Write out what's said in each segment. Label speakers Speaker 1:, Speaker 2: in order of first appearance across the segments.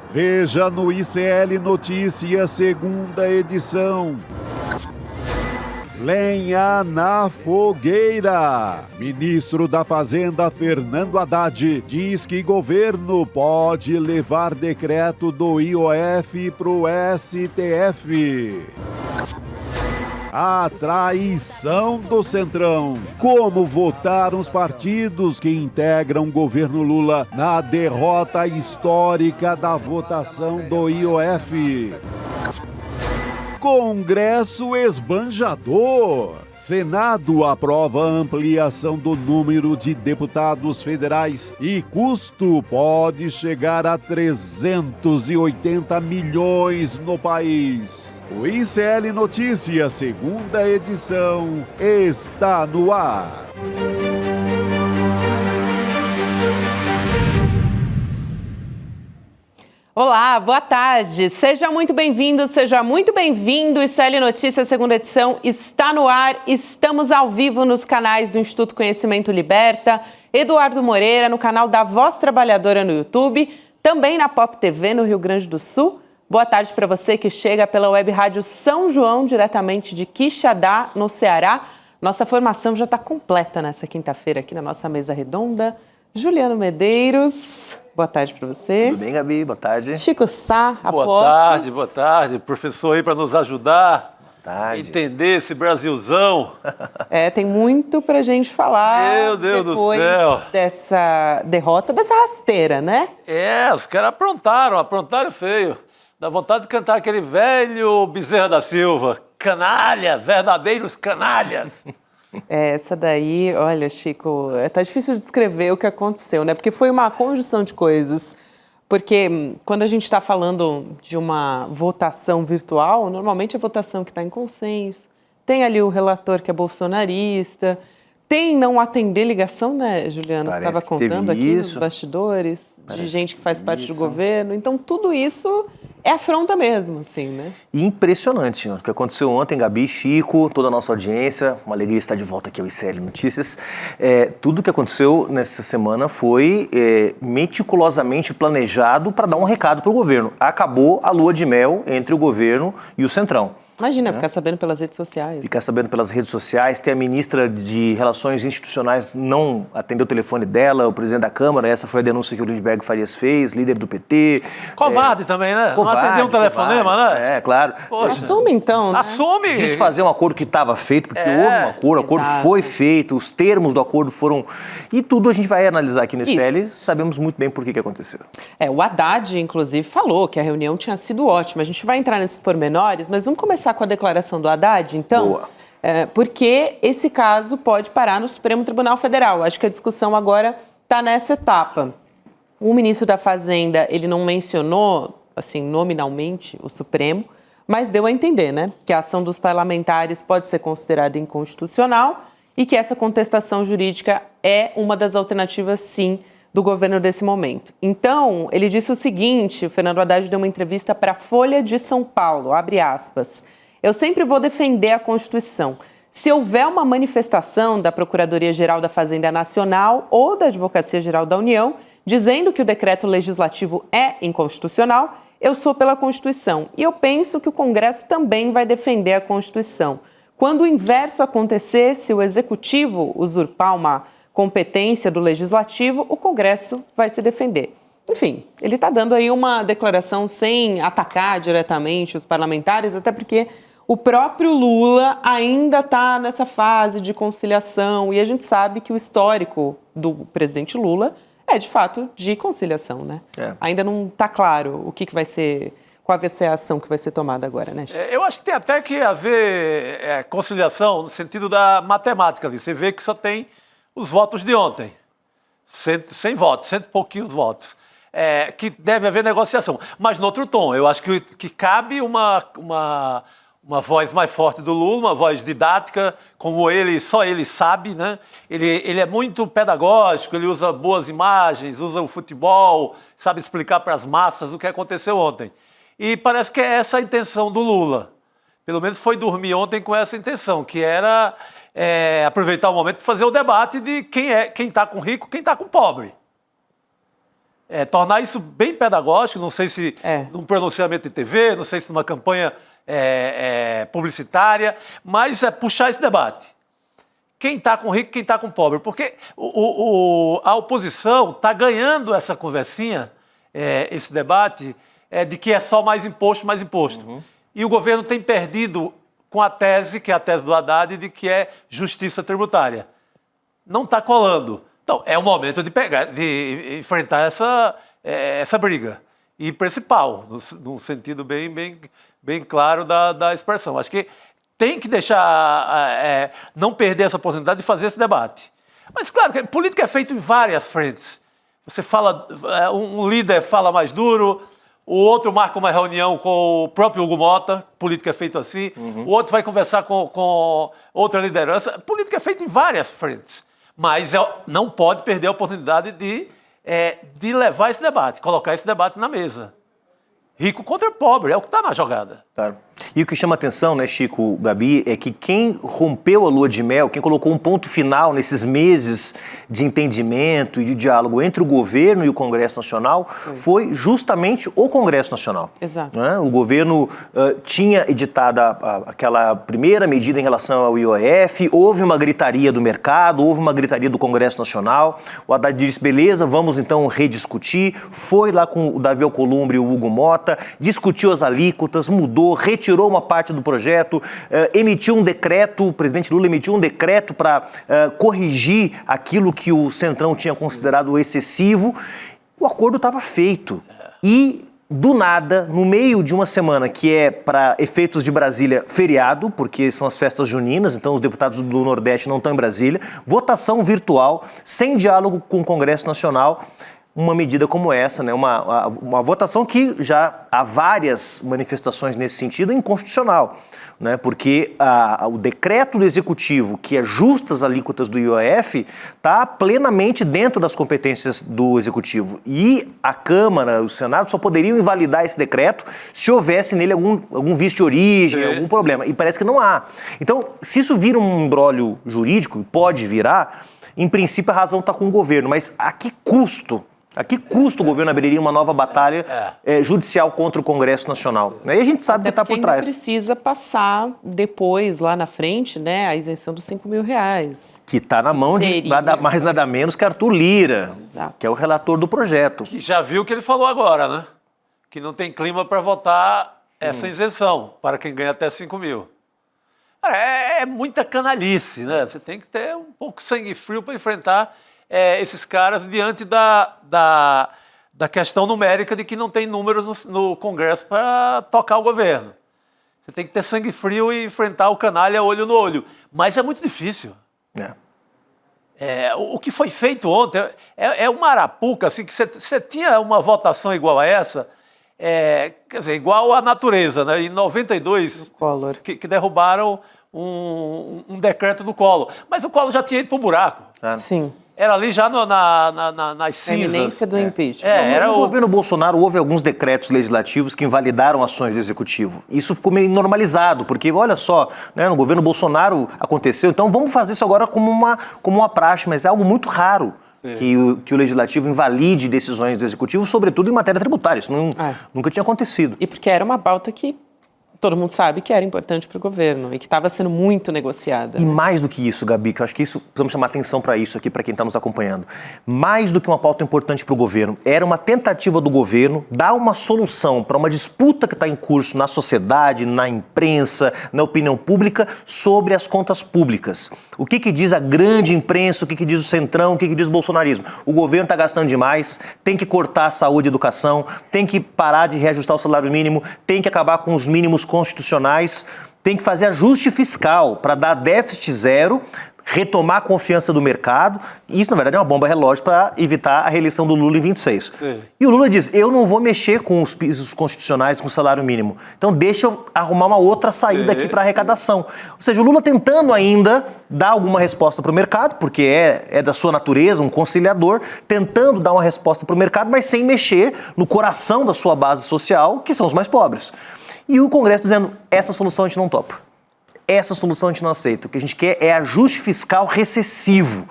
Speaker 1: Veja no ICL Notícias, segunda edição. Lenha na fogueira. Ministro da Fazenda, Fernando Haddad, diz que governo pode levar decreto do IOF para o STF. A traição do Centrão. Como votaram os partidos que integram o governo Lula na derrota histórica da votação do IOF. Congresso esbanjador. Senado aprova a ampliação do número de deputados federais e custo pode chegar a 380 milhões no país. O ICL Notícias, segunda edição, está no ar.
Speaker 2: Olá, boa tarde. Seja muito bem-vindo, seja muito bem-vindo. ICL Notícias, segunda edição, está no ar. Estamos ao vivo nos canais do Instituto Conhecimento Liberta, Eduardo Moreira, no canal da Voz Trabalhadora no YouTube, também na Pop TV no Rio Grande do Sul. Boa tarde para você que chega pela Web Rádio São João, diretamente de Quixadá, no Ceará. Nossa formação já está completa nessa quinta-feira aqui na nossa mesa redonda. Juliano Medeiros, boa tarde para você.
Speaker 3: Tudo bem, Gabi? Boa tarde.
Speaker 2: Chico Sá, Apostos.
Speaker 4: Boa tarde. Professor aí para nos ajudar a entender esse Brasilzão.
Speaker 2: Tem muito pra gente falar.
Speaker 4: Meu Deus do céu.
Speaker 2: Depois dessa derrota, dessa rasteira, né?
Speaker 4: Os caras aprontaram feio. Dá vontade de cantar aquele velho Bezerra da Silva. Canalhas, verdadeiros canalhas.
Speaker 2: Essa daí, olha, Chico, tá difícil de descrever o que aconteceu, né? Porque foi uma conjunção de coisas. Porque quando a gente está falando de uma votação virtual, normalmente é votação que está em consenso. Tem ali o relator que é bolsonarista. Tem não atender ligação, né, Juliana? Você estava contando aqui nos bastidores, de gente que faz parte do governo. Então, tudo isso é afronta mesmo, assim, né?
Speaker 3: Impressionante o que aconteceu ontem, Gabi, Chico, toda a nossa audiência. Uma alegria estar de volta aqui ao ICL Notícias. Tudo o que aconteceu nessa semana foi meticulosamente planejado para dar um recado para o governo. Acabou a lua de mel entre o governo e o Centrão.
Speaker 2: Imagina, ficar sabendo pelas redes sociais.
Speaker 3: Ficar sabendo pelas redes sociais, tem a ministra de Relações Institucionais não atendeu o telefone dela, o presidente da Câmara, essa foi a denúncia que o Lindbergh Farias fez, líder do PT.
Speaker 4: Covarde também, né?
Speaker 3: Covarde,
Speaker 4: não atendeu um telefonema, né?
Speaker 3: Claro.
Speaker 2: Poxa. Assume então, né?
Speaker 4: Assume!
Speaker 3: Quis fazer um acordo que estava feito, porque houve um acordo, o acordo foi feito, os termos do acordo foram... E tudo a gente vai analisar aqui no ICL, sabemos muito bem por que aconteceu.
Speaker 2: O Haddad, inclusive, falou que a reunião tinha sido ótima. A gente vai entrar nesses pormenores, mas vamos começar com a declaração do Haddad, então?
Speaker 3: Boa.
Speaker 2: Porque esse caso pode parar no Supremo Tribunal Federal. Acho que a discussão agora está nessa etapa. O ministro da Fazenda, ele não mencionou, assim, nominalmente, o Supremo, mas deu a entender, né, que a ação dos parlamentares pode ser considerada inconstitucional e que essa contestação jurídica é uma das alternativas, sim, do governo desse momento. Então, ele disse o seguinte, o Fernando Haddad deu uma entrevista para a Folha de São Paulo, abre aspas, eu sempre vou defender a Constituição. Se houver uma manifestação da Procuradoria-Geral da Fazenda Nacional ou da Advocacia-Geral da União dizendo que o decreto legislativo é inconstitucional, eu sou pela Constituição. E eu penso que o Congresso também vai defender a Constituição. Quando o inverso acontecer, se o Executivo usurpar uma competência do Legislativo, o Congresso vai se defender. Enfim, ele está dando aí uma declaração sem atacar diretamente os parlamentares, até porque o próprio Lula ainda está nessa fase de conciliação e a gente sabe que o histórico do presidente Lula é, de fato, de conciliação, né? Ainda não está claro o que vai ser, qual vai ser a ação que vai ser tomada agora, né, Chico?
Speaker 4: Eu acho que tem até que haver conciliação no sentido da matemática ali. Você vê que só tem os votos de ontem. 100 votos, 100 e pouquinhos votos. Que deve haver negociação. Mas no outro tom, eu acho que cabe uma voz mais forte do Lula, uma voz didática, como só ele sabe, né? Ele é muito pedagógico, ele usa boas imagens, usa o futebol, sabe explicar para as massas o que aconteceu ontem. E parece que é essa a intenção do Lula. Pelo menos foi dormir ontem com essa intenção, que era aproveitar o momento para fazer o debate de quem está com rico, quem está com pobre. tornar isso bem pedagógico, não sei se num pronunciamento de TV, não sei se numa campanha publicitária, mas puxar esse debate. Quem está com rico, quem está com pobre. Porque a oposição está ganhando essa conversinha, esse debate, de que é só mais imposto, mais imposto. Uhum. E o governo tem perdido com a tese, que é a tese do Haddad, de que é justiça tributária. Não está colando. Então, é o momento de enfrentar essa briga. E principal, num sentido bem claro da expressão. Acho que tem que deixar, não perder essa oportunidade de fazer esse debate. Mas, claro, que política é feito em várias frentes. Você fala, um líder fala mais duro, o outro marca uma reunião com o próprio Hugo Mota, política é feito assim, o outro vai conversar com outra liderança. Política é feita em várias frentes. Mas não pode perder a oportunidade de levar esse debate, colocar esse debate na mesa. Rico contra pobre, é o que está na jogada.
Speaker 3: Claro. E o que chama atenção, né, Chico, Gabi, é que quem rompeu a lua de mel, quem colocou um ponto final nesses meses de entendimento e de diálogo entre o governo e o Congresso Nacional foi justamente o Congresso Nacional.
Speaker 2: Exato.
Speaker 3: Né? O governo tinha editado aquela primeira medida em relação ao IOF, houve uma gritaria do mercado, houve uma gritaria do Congresso Nacional, o Haddad disse, beleza, vamos então rediscutir, foi lá com o Davi Alcolumbre e o Hugo Mota, discutiu as alíquotas, mudou, retirou uma parte do projeto, emitiu um decreto, o presidente Lula emitiu um decreto para corrigir aquilo que o Centrão tinha considerado excessivo. O acordo estava feito. E, do nada, no meio de uma semana que é, para efeitos de Brasília, feriado, porque são as festas juninas, então os deputados do Nordeste não estão em Brasília, votação virtual, sem diálogo com o Congresso Nacional, uma medida como essa, né? Uma votação que já há várias manifestações nesse sentido inconstitucional, né? Porque o decreto do Executivo que ajusta as alíquotas do IOF está plenamente dentro das competências do Executivo e a Câmara, o Senado só poderiam invalidar esse decreto se houvesse nele algum vício de origem, algum problema, e parece que não há. Então, se isso vira um imbróglio jurídico, pode virar, em princípio a razão está com o governo, mas a que custo? A que custo o governo abriria uma nova batalha judicial contra o Congresso Nacional? E a gente sabe que está por trás.
Speaker 2: Precisa passar depois, lá na frente, né, a isenção dos R$5.000.
Speaker 3: Que está na mão de nada mais, nada menos que Arthur Lira, que é o relator do projeto.
Speaker 4: Que já viu o que ele falou agora, né? Que não tem clima para votar essa isenção para quem ganha até 5 mil. É muita canalice, né? Você tem que ter um pouco de sangue frio para enfrentar esses caras diante da questão numérica de que não tem números no Congresso para tocar o governo. Você tem que ter sangue frio e enfrentar o canalha olho no olho. Mas é muito difícil. O que foi feito ontem é uma arapuca, assim, que você tinha uma votação igual a essa, quer dizer, igual à natureza, né? Em 92, que derrubaram um decreto do Collor. Mas o Collor já tinha ido para o buraco.
Speaker 2: Sim.
Speaker 4: Era ali já nas cinzas.
Speaker 2: A iminência do impeachment.
Speaker 3: No governo Bolsonaro houve alguns decretos legislativos que invalidaram ações do Executivo. Isso ficou meio normalizado, porque olha só, né, no governo Bolsonaro aconteceu, então vamos fazer isso agora como uma praxe, mas é algo muito raro. Que o Legislativo invalide decisões do Executivo, sobretudo em matéria tributária. Isso nunca tinha acontecido.
Speaker 2: E porque era uma pauta que todo mundo sabe que era importante para o governo e que estava sendo muito negociada.
Speaker 3: E mais do que isso, Gabi, que eu acho que precisamos chamar atenção para isso aqui, para quem está nos acompanhando. Mais do que uma pauta importante para o governo, era uma tentativa do governo dar uma solução para uma disputa que está em curso na sociedade, na imprensa, na opinião pública, sobre as contas públicas. O que diz a grande imprensa, o que diz o Centrão, o que diz o bolsonarismo? O governo está gastando demais, tem que cortar a saúde e a educação, tem que parar de reajustar o salário mínimo, tem que acabar com os mínimos constitucionais, tem que fazer ajuste fiscal para dar déficit zero, retomar a confiança do mercado. Isso, na verdade, é uma bomba relógio para evitar a reeleição do Lula em 26. E o Lula diz, eu não vou mexer com os pisos constitucionais, com o salário mínimo. Então deixa eu arrumar uma outra saída aqui para arrecadação. Ou seja, o Lula tentando ainda dar alguma resposta para o mercado, porque é da sua natureza, um conciliador, tentando dar uma resposta para o mercado, mas sem mexer no coração da sua base social, que são os mais pobres. E o Congresso dizendo, essa solução a gente não topa. Essa solução a gente não aceita. O que a gente quer é ajuste fiscal recessivo.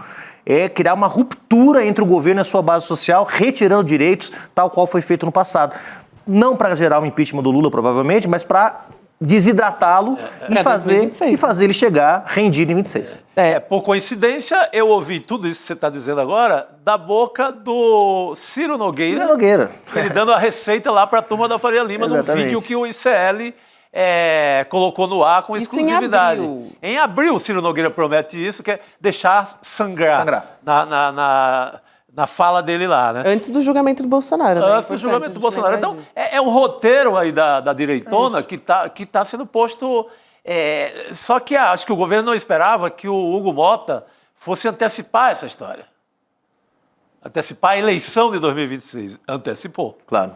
Speaker 3: é criar uma ruptura entre o governo e a sua base social, retirando direitos, tal qual foi feito no passado. Não para gerar um impeachment do Lula, provavelmente, mas para desidratá-lo e fazer ele chegar rendido em 26.
Speaker 4: Por coincidência, eu ouvi tudo isso que você está dizendo agora da boca do Ciro Nogueira. Ele dando a receita lá para a turma da Faria Lima num vídeo que o ICL colocou no ar com exclusividade. Em abril, o Ciro Nogueira promete isso, que é deixar sangrar. Na fala dele lá, né?
Speaker 2: Antes do julgamento do Bolsonaro.
Speaker 4: Antes do julgamento do Bolsonaro. Então, é um roteiro aí da direitona que tá sendo posto... só que acho que o governo não esperava que o Hugo Mota fosse antecipar essa história. Antecipar a eleição de 2026. Antecipou.
Speaker 3: Claro.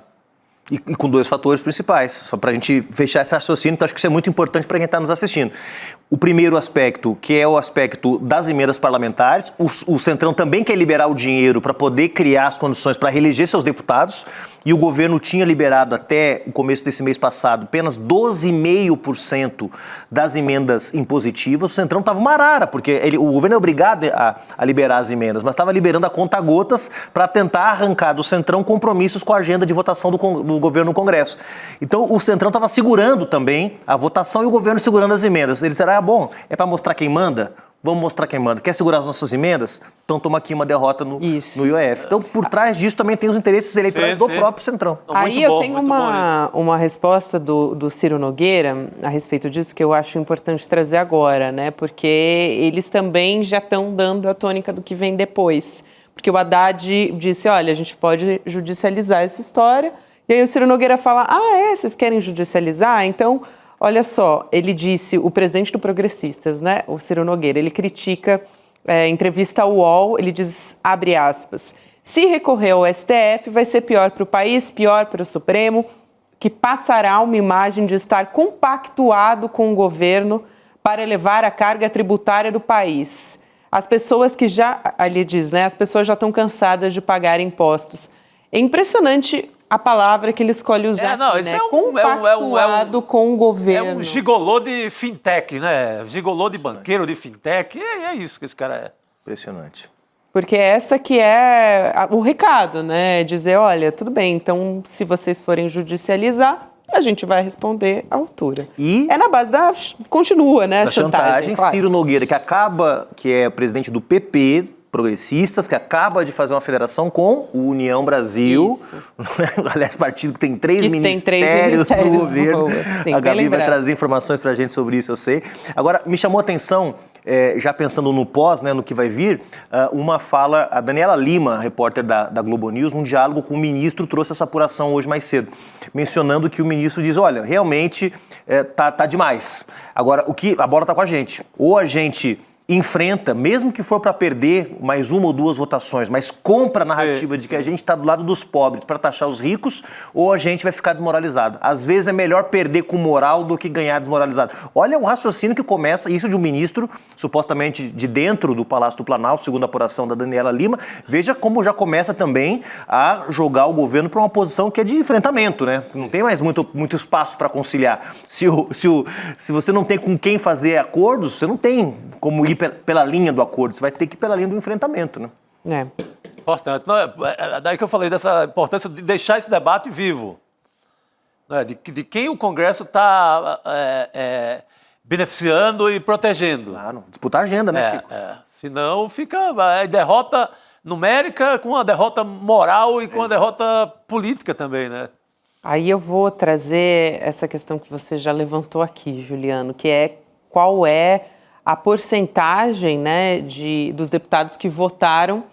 Speaker 3: E com dois fatores principais, só para a gente fechar esse raciocínio, que eu acho que isso é muito importante para quem está nos assistindo. O primeiro aspecto, que é o aspecto das emendas parlamentares, o Centrão também quer liberar o dinheiro para poder criar as condições para reeleger seus deputados, e o governo tinha liberado até o começo desse mês passado apenas 12,5% das emendas impositivas. O Centrão estava uma arara, porque o governo é obrigado a liberar as emendas, mas estava liberando a conta-gotas para tentar arrancar do Centrão compromissos com a agenda de votação do governo no Congresso. Então o Centrão estava segurando também a votação e o governo segurando as emendas. Ele será bom, é para mostrar quem manda? Vamos mostrar quem manda. Quer segurar as nossas emendas? Então toma aqui uma derrota no IOF. Então, por trás disso também tem os interesses eleitorais do próprio Centrão.
Speaker 2: Aí eu tenho uma resposta do Ciro Nogueira a respeito disso que eu acho importante trazer agora, né? Porque eles também já estão dando a tônica do que vem depois. Porque o Haddad disse, olha, a gente pode judicializar essa história. E aí o Ciro Nogueira fala, vocês querem judicializar? Então... Olha só, ele disse, o presidente do Progressistas, né, o Ciro Nogueira, ele critica, entrevista ao UOL, ele diz, abre aspas, se recorrer ao STF vai ser pior para o país, pior para o Supremo, que passará uma imagem de estar compactuado com o governo para elevar a carga tributária do país. As pessoas que ele diz, né, as pessoas já estão cansadas de pagar impostos. É impressionante a palavra que ele escolhe usar aqui, né? Compactuado com o governo.
Speaker 4: É um gigolô de fintech, né? Gigolô de banqueiro de fintech. É isso que esse cara é.
Speaker 3: Impressionante.
Speaker 2: Porque essa que é o recado, né? Dizer, olha, tudo bem, então se vocês forem judicializar, a gente vai responder à altura.
Speaker 3: E
Speaker 2: é na base continua, né?
Speaker 3: Da chantagem, claro. Ciro Nogueira, que é presidente do PP, Progressistas, que acaba de fazer uma federação com o União Brasil, aliás, partido que tem três ministérios no governo. Sim, a Gabi vai trazer informações para a gente sobre isso, eu sei. Agora, me chamou a atenção, já pensando no pós, né, no que vai vir, uma fala, a Daniela Lima, repórter da Globo News, num diálogo com o ministro, trouxe essa apuração hoje mais cedo, mencionando que o ministro diz, olha, realmente tá demais. Agora, a bola tá com a gente. Ou a gente enfrenta, mesmo que for para perder mais uma ou duas votações, mas compra a narrativa de que a gente está do lado dos pobres para taxar os ricos, ou a gente vai ficar desmoralizado. Às vezes é melhor perder com moral do que ganhar desmoralizado. Olha o raciocínio que começa, isso de um ministro, supostamente de dentro do Palácio do Planalto, segundo a apuração da Daniela Lima, veja como já começa também a jogar o governo para uma posição que é de enfrentamento, né? Não tem mais muito espaço para conciliar. Se você não tem com quem fazer acordos, você não tem como ir pela linha do acordo, você vai ter que ir pela linha do enfrentamento, né?
Speaker 4: Importante. Não, daí que eu falei dessa importância de deixar esse debate vivo. Né? De quem o Congresso está beneficiando e protegendo.
Speaker 3: Claro, disputar a agenda, né, Chico?
Speaker 4: Senão fica derrota numérica com a derrota moral e com a derrota política também, né?
Speaker 2: Aí eu vou trazer essa questão que você já levantou aqui, Juliano, que é qual é a porcentagem, né, dos deputados que votaram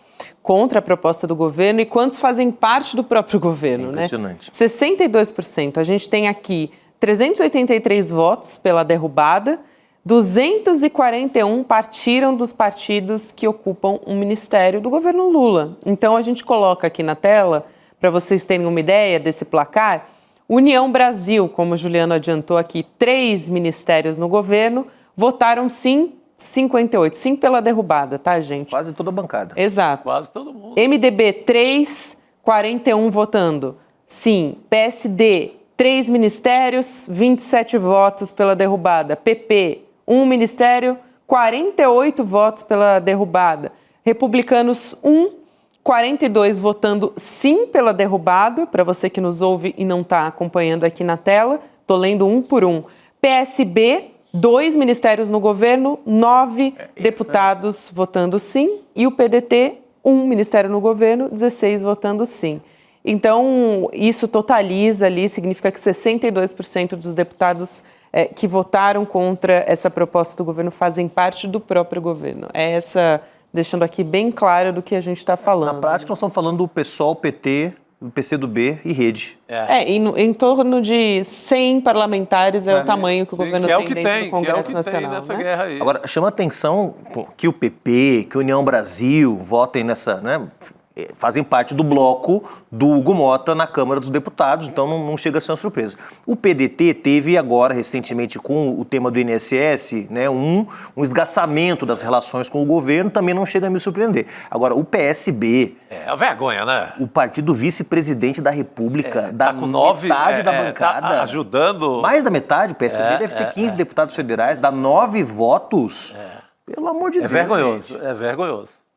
Speaker 2: contra a proposta do governo e quantos fazem parte do próprio governo,
Speaker 3: impressionante.
Speaker 2: Né? 62%. A gente tem aqui 383 votos pela derrubada, 241 partiram dos partidos que ocupam um ministério do governo Lula. Então a gente coloca aqui na tela, para vocês terem uma ideia desse placar, União Brasil, como o Juliano adiantou aqui, 3 ministérios no governo, votaram sim, 58. Sim pela derrubada, tá, gente?
Speaker 3: Quase toda a bancada.
Speaker 2: Exato.
Speaker 4: Quase todo mundo.
Speaker 2: MDB, 3, 41 votando. Sim. PSD, 3 ministérios, 27 votos pela derrubada. PP, 1 ministério, 48 votos pela derrubada. Republicanos, 1. 42 votando sim pela derrubada, para você que nos ouve e não está acompanhando aqui na tela, estou lendo um por um. PSB, 2 ministérios no governo, 9 deputados votando sim, e o PDT, 1 ministério no governo, 16 votando sim. Então, isso totaliza ali, significa que 62% dos deputados que votaram contra essa proposta do governo fazem parte do próprio governo. É essa... deixando aqui bem claro do que a gente está falando.
Speaker 3: Na prática, nós estamos falando do PSOL, PT, do PCdoB e Rede.
Speaker 2: Em torno de 100 parlamentares é o tamanho que o governo tem dentro do Congresso Nacional.
Speaker 4: Nessa guerra aí.
Speaker 3: Agora, chama a atenção que o PP, que a União Brasil votem nessa, fazem parte do bloco do Hugo Mota na Câmara dos Deputados, então não chega a ser uma surpresa. O PDT teve agora, recentemente, com o tema do INSS, um esgaçamento das relações com o governo, também não chega a me surpreender. Agora, o PSB...
Speaker 4: É a vergonha, né?
Speaker 3: O partido vice-presidente da República,
Speaker 4: tá com 9,
Speaker 3: metade da bancada...
Speaker 4: Tá ajudando...
Speaker 3: Mais da metade, o PSB deve ter 15 deputados federais, dá 9 votos. Pelo amor de Deus.
Speaker 4: É vergonhoso.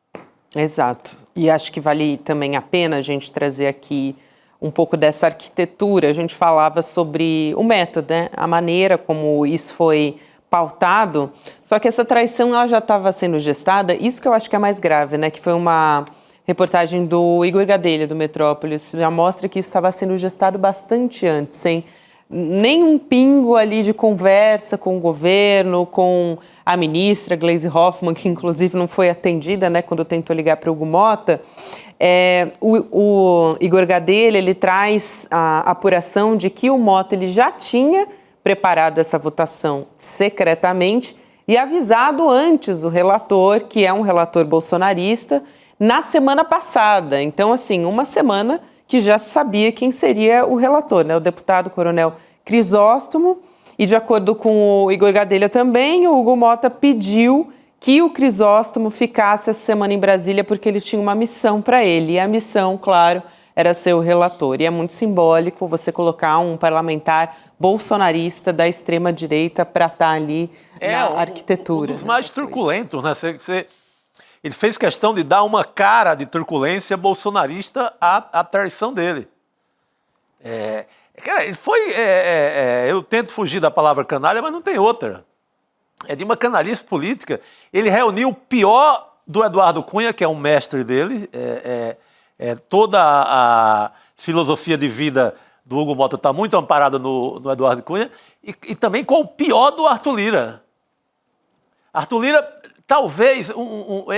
Speaker 2: Exato. E acho que vale também a pena a gente trazer aqui um pouco dessa arquitetura. A gente falava sobre o método, a maneira como isso foi pautado. Só que essa traição ela já estava sendo gestada. Isso que eu acho que é mais grave, que foi uma reportagem do Igor Gadelha, do Metrópolis. Já mostra que isso estava sendo gestado bastante antes, sem nenhum pingo ali de conversa com o governo, com a ministra Gleisi Hoffmann, que inclusive não foi atendida, quando tentou ligar para o Hugo Mota. O Igor Gadelha, ele traz a apuração de que o Mota ele já tinha preparado essa votação secretamente e avisado antes o relator, que é um relator bolsonarista, na semana passada. Então, assim, uma semana que já sabia quem seria o relator, o deputado coronel Crisóstomo. E de acordo com o Igor Gadelha também, o Hugo Mota pediu que o Crisóstomo ficasse essa semana em Brasília porque ele tinha uma missão para ele. E a missão, claro, era ser o relator. E é muito simbólico você colocar um parlamentar bolsonarista da extrema-direita para estar ali na arquitetura.
Speaker 4: Um dos mais truculentos, ele fez questão de dar uma cara de truculência bolsonarista à traição dele. Cara, ele foi... eu tento fugir da palavra canalha, mas não tem outra. É de uma canalice política. Ele reuniu o pior do Eduardo Cunha, que é um mestre dele. Toda a filosofia de vida do Hugo Mota está muito amparada no Eduardo Cunha. E também com o pior do Arthur Lira. Arthur Lira, talvez...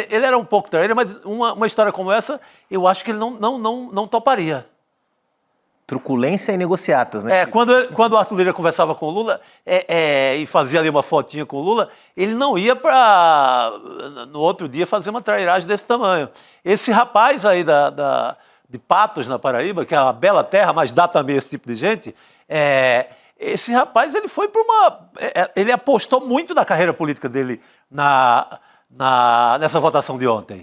Speaker 4: ele era um pouco traíra, mas uma história como essa, eu acho que ele não toparia.
Speaker 3: Truculência e negociatas,
Speaker 4: Quando o Arthur Lira conversava com o Lula e fazia ali uma fotinha com o Lula, ele não ia para, no outro dia, fazer uma trairagem desse tamanho. Esse rapaz aí de Patos, na Paraíba, que é uma bela terra, mas dá também esse tipo de gente, esse rapaz ele foi para ele apostou muito na carreira política dele nessa votação de ontem.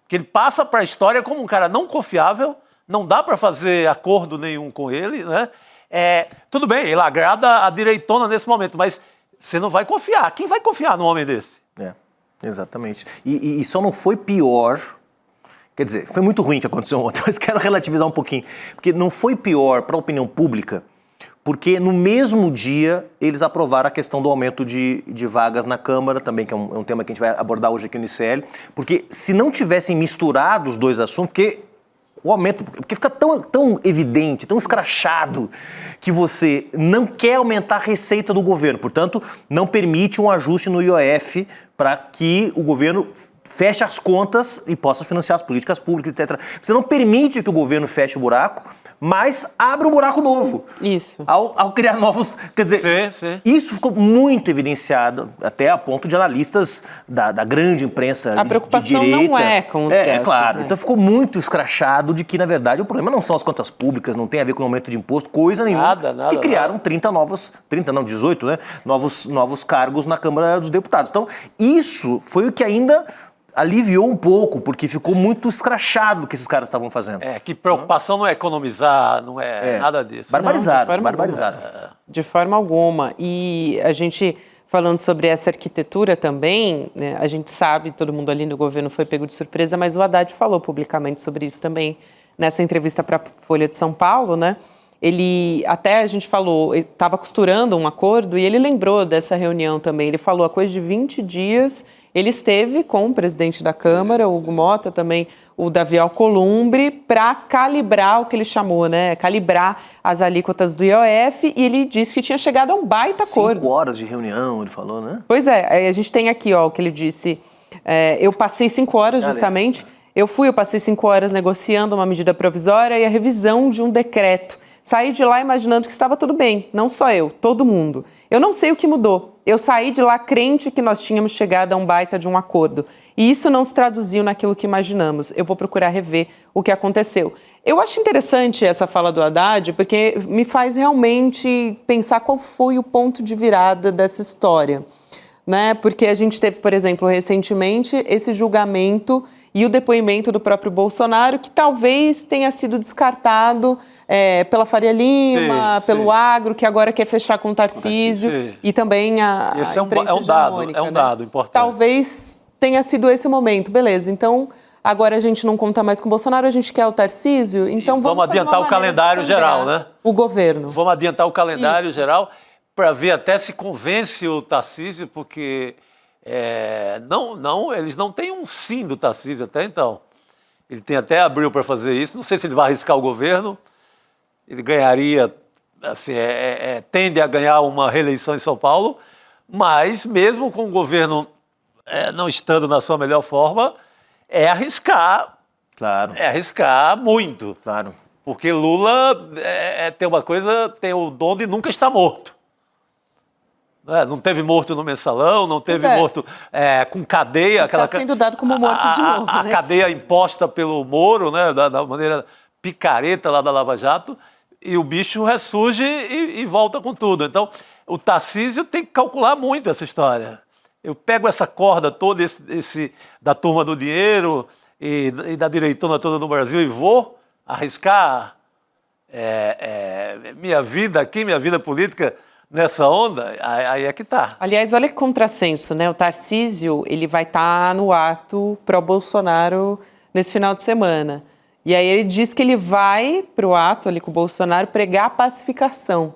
Speaker 4: Porque ele passa para a história como um cara não confiável. Não dá para fazer acordo nenhum com ele, tudo bem, ele agrada a direitona nesse momento, mas você não vai confiar. Quem vai confiar num homem desse?
Speaker 3: Exatamente. E só não foi pior, quer dizer, foi muito ruim o que aconteceu ontem, mas quero relativizar um pouquinho, porque não foi pior para a opinião pública, porque no mesmo dia eles aprovaram a questão do aumento de vagas na Câmara, também que é um tema que a gente vai abordar hoje aqui no ICL, porque se não tivessem misturado os dois assuntos, o aumento, porque fica tão evidente, tão escrachado, que você não quer aumentar a receita do governo, portanto, não permite um ajuste no IOF para que o governo feche as contas e possa financiar as políticas públicas, etc. Você não permite que o governo feche o buraco, mas abre um buraco novo.
Speaker 2: Isso.
Speaker 3: Ao criar novos... Quer dizer,
Speaker 4: sim.
Speaker 3: Isso ficou muito evidenciado, até a ponto de analistas da grande imprensa de direita.
Speaker 2: A preocupação não é com os gastos,
Speaker 3: claro. Então ficou muito escrachado de que, na verdade, o problema não são as contas públicas, não tem a ver com o aumento de imposto, coisa nenhuma.
Speaker 4: Nada.
Speaker 3: Que criaram 18, novos cargos na Câmara dos Deputados. Então, isso foi o que ainda aliviou um pouco, porque ficou muito escrachado o que esses caras estavam fazendo.
Speaker 4: Que preocupação não é economizar, não é nada disso.
Speaker 3: Barbarizado.
Speaker 2: De forma alguma. E a gente falando sobre essa arquitetura também, né? A gente sabe, todo mundo ali no governo foi pego de surpresa, mas o Haddad falou publicamente sobre isso também nessa entrevista para a Folha de São Paulo, né? Ele, até a gente falou, ele estava costurando um acordo e ele lembrou dessa reunião também. Ele falou, há coisa de 20 dias, ele esteve com o presidente da Câmara, o Hugo Mota, também o Davi Alcolumbre, para calibrar o que ele chamou, né? Calibrar as alíquotas do IOF, e ele disse que tinha chegado a um baita acordo.
Speaker 3: 5 horas de reunião, ele falou, né?
Speaker 2: Pois é, a gente tem aqui, ó, o que ele disse. Eu passei 5 horas justamente, eu passei 5 horas negociando uma medida provisória e a revisão de um decreto. Saí de lá imaginando que estava tudo bem, não só eu, todo mundo. Eu não sei o que mudou. Eu saí de lá crente que nós tínhamos chegado a um baita de um acordo. E isso não se traduziu naquilo que imaginamos. Eu vou procurar rever o que aconteceu. Eu acho interessante essa fala do Haddad, porque me faz realmente pensar qual foi o ponto de virada dessa história. Né? Porque a gente teve, por exemplo, recentemente esse julgamento e o depoimento do próprio Bolsonaro, que talvez tenha sido descartado pela Faria Lima, pelo Agro, que agora quer fechar com o Tarcísio, e também a
Speaker 4: esse
Speaker 2: imprensa
Speaker 4: é um
Speaker 2: hegemônica,
Speaker 4: dado importante.
Speaker 2: Talvez tenha sido esse o momento, beleza, então agora a gente não conta mais com o Bolsonaro, a gente quer o Tarcísio, então vamos
Speaker 4: adiantar o calendário geral, né?
Speaker 2: O governo.
Speaker 4: Vamos adiantar o calendário geral para ver até se convence o Tarcísio, porque eles não têm um sim do Tarcísio até então. Ele tem até abril para fazer isso. Não sei se ele vai arriscar o governo. Ele ganharia, assim, tende a ganhar uma reeleição em São Paulo, mas mesmo com o governo não estando na sua melhor forma, arriscar.
Speaker 3: Claro.
Speaker 4: É arriscar muito.
Speaker 3: Claro.
Speaker 4: Porque Lula tem o dom de nunca estar morto. Não teve morto no mensalão, não teve morto com cadeia.
Speaker 2: Está sendo dado como morto de novo.
Speaker 4: A cadeia imposta pelo Moro, né, da maneira picareta lá da Lava Jato, e o bicho ressurge e volta com tudo. Então, o Tarcísio tem que calcular muito essa história. Eu pego essa corda toda da turma do dinheiro e da direitona toda do Brasil e vou arriscar minha vida aqui, minha vida política nessa onda, aí é que tá.
Speaker 2: Aliás, olha que contrassenso, né? O Tarcísio, ele vai estar no ato pró-Bolsonaro nesse final de semana. E aí ele diz que ele vai para o ato ali com o Bolsonaro pregar a pacificação.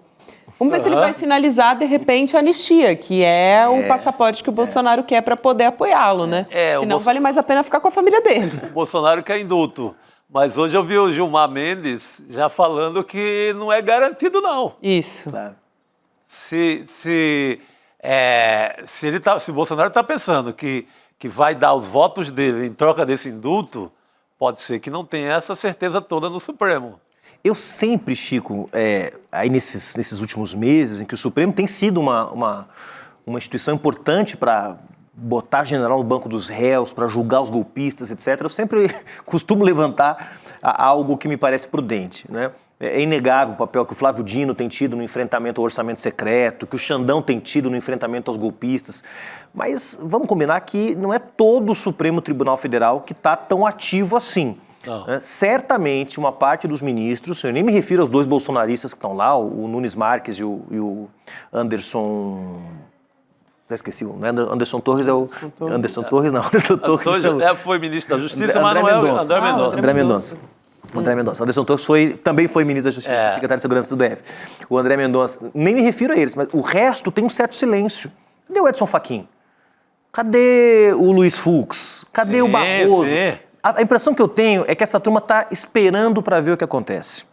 Speaker 2: Vamos ver se ele vai sinalizar, de repente, a anistia, que é o passaporte que o Bolsonaro quer para poder apoiá-lo, né? Senão vale mais a pena ficar com a família dele.
Speaker 4: O Bolsonaro quer indulto. Mas hoje eu vi o Gilmar Mendes já falando que não é garantido, não.
Speaker 2: Isso.
Speaker 3: Claro.
Speaker 4: Se o Bolsonaro está pensando que vai dar os votos dele em troca desse indulto, pode ser que não tenha essa certeza toda no Supremo.
Speaker 3: Eu sempre, Chico, aí nesses últimos meses, em que o Supremo tem sido uma instituição importante para botar general no banco dos réus, para julgar os golpistas, etc., eu sempre costumo levantar algo que me parece prudente, né? É inegável o papel que o Flávio Dino tem tido no enfrentamento ao orçamento secreto, que o Xandão tem tido no enfrentamento aos golpistas. Mas vamos combinar que não é todo o Supremo Tribunal Federal que está tão ativo assim. Certamente uma parte dos ministros, eu nem me refiro aos 2 bolsonaristas que estão lá, o Nunes Marques e o Anderson... Já esqueci, né? Anderson Torres é o... Anderson Torres não, Anderson Torres
Speaker 4: foi ministro da Justiça, mas não é o André Mendonça.
Speaker 3: André Mendonça. André Mendonça. Anderson Torres também foi ministro da Justiça, secretário de Segurança do DF. O André Mendonça, nem me refiro a eles, mas o resto tem um certo silêncio. Cadê o Edson Fachin? Cadê o Luiz Fux? Cadê o Barroso? A impressão que eu tenho é que essa turma está esperando para ver o que acontece.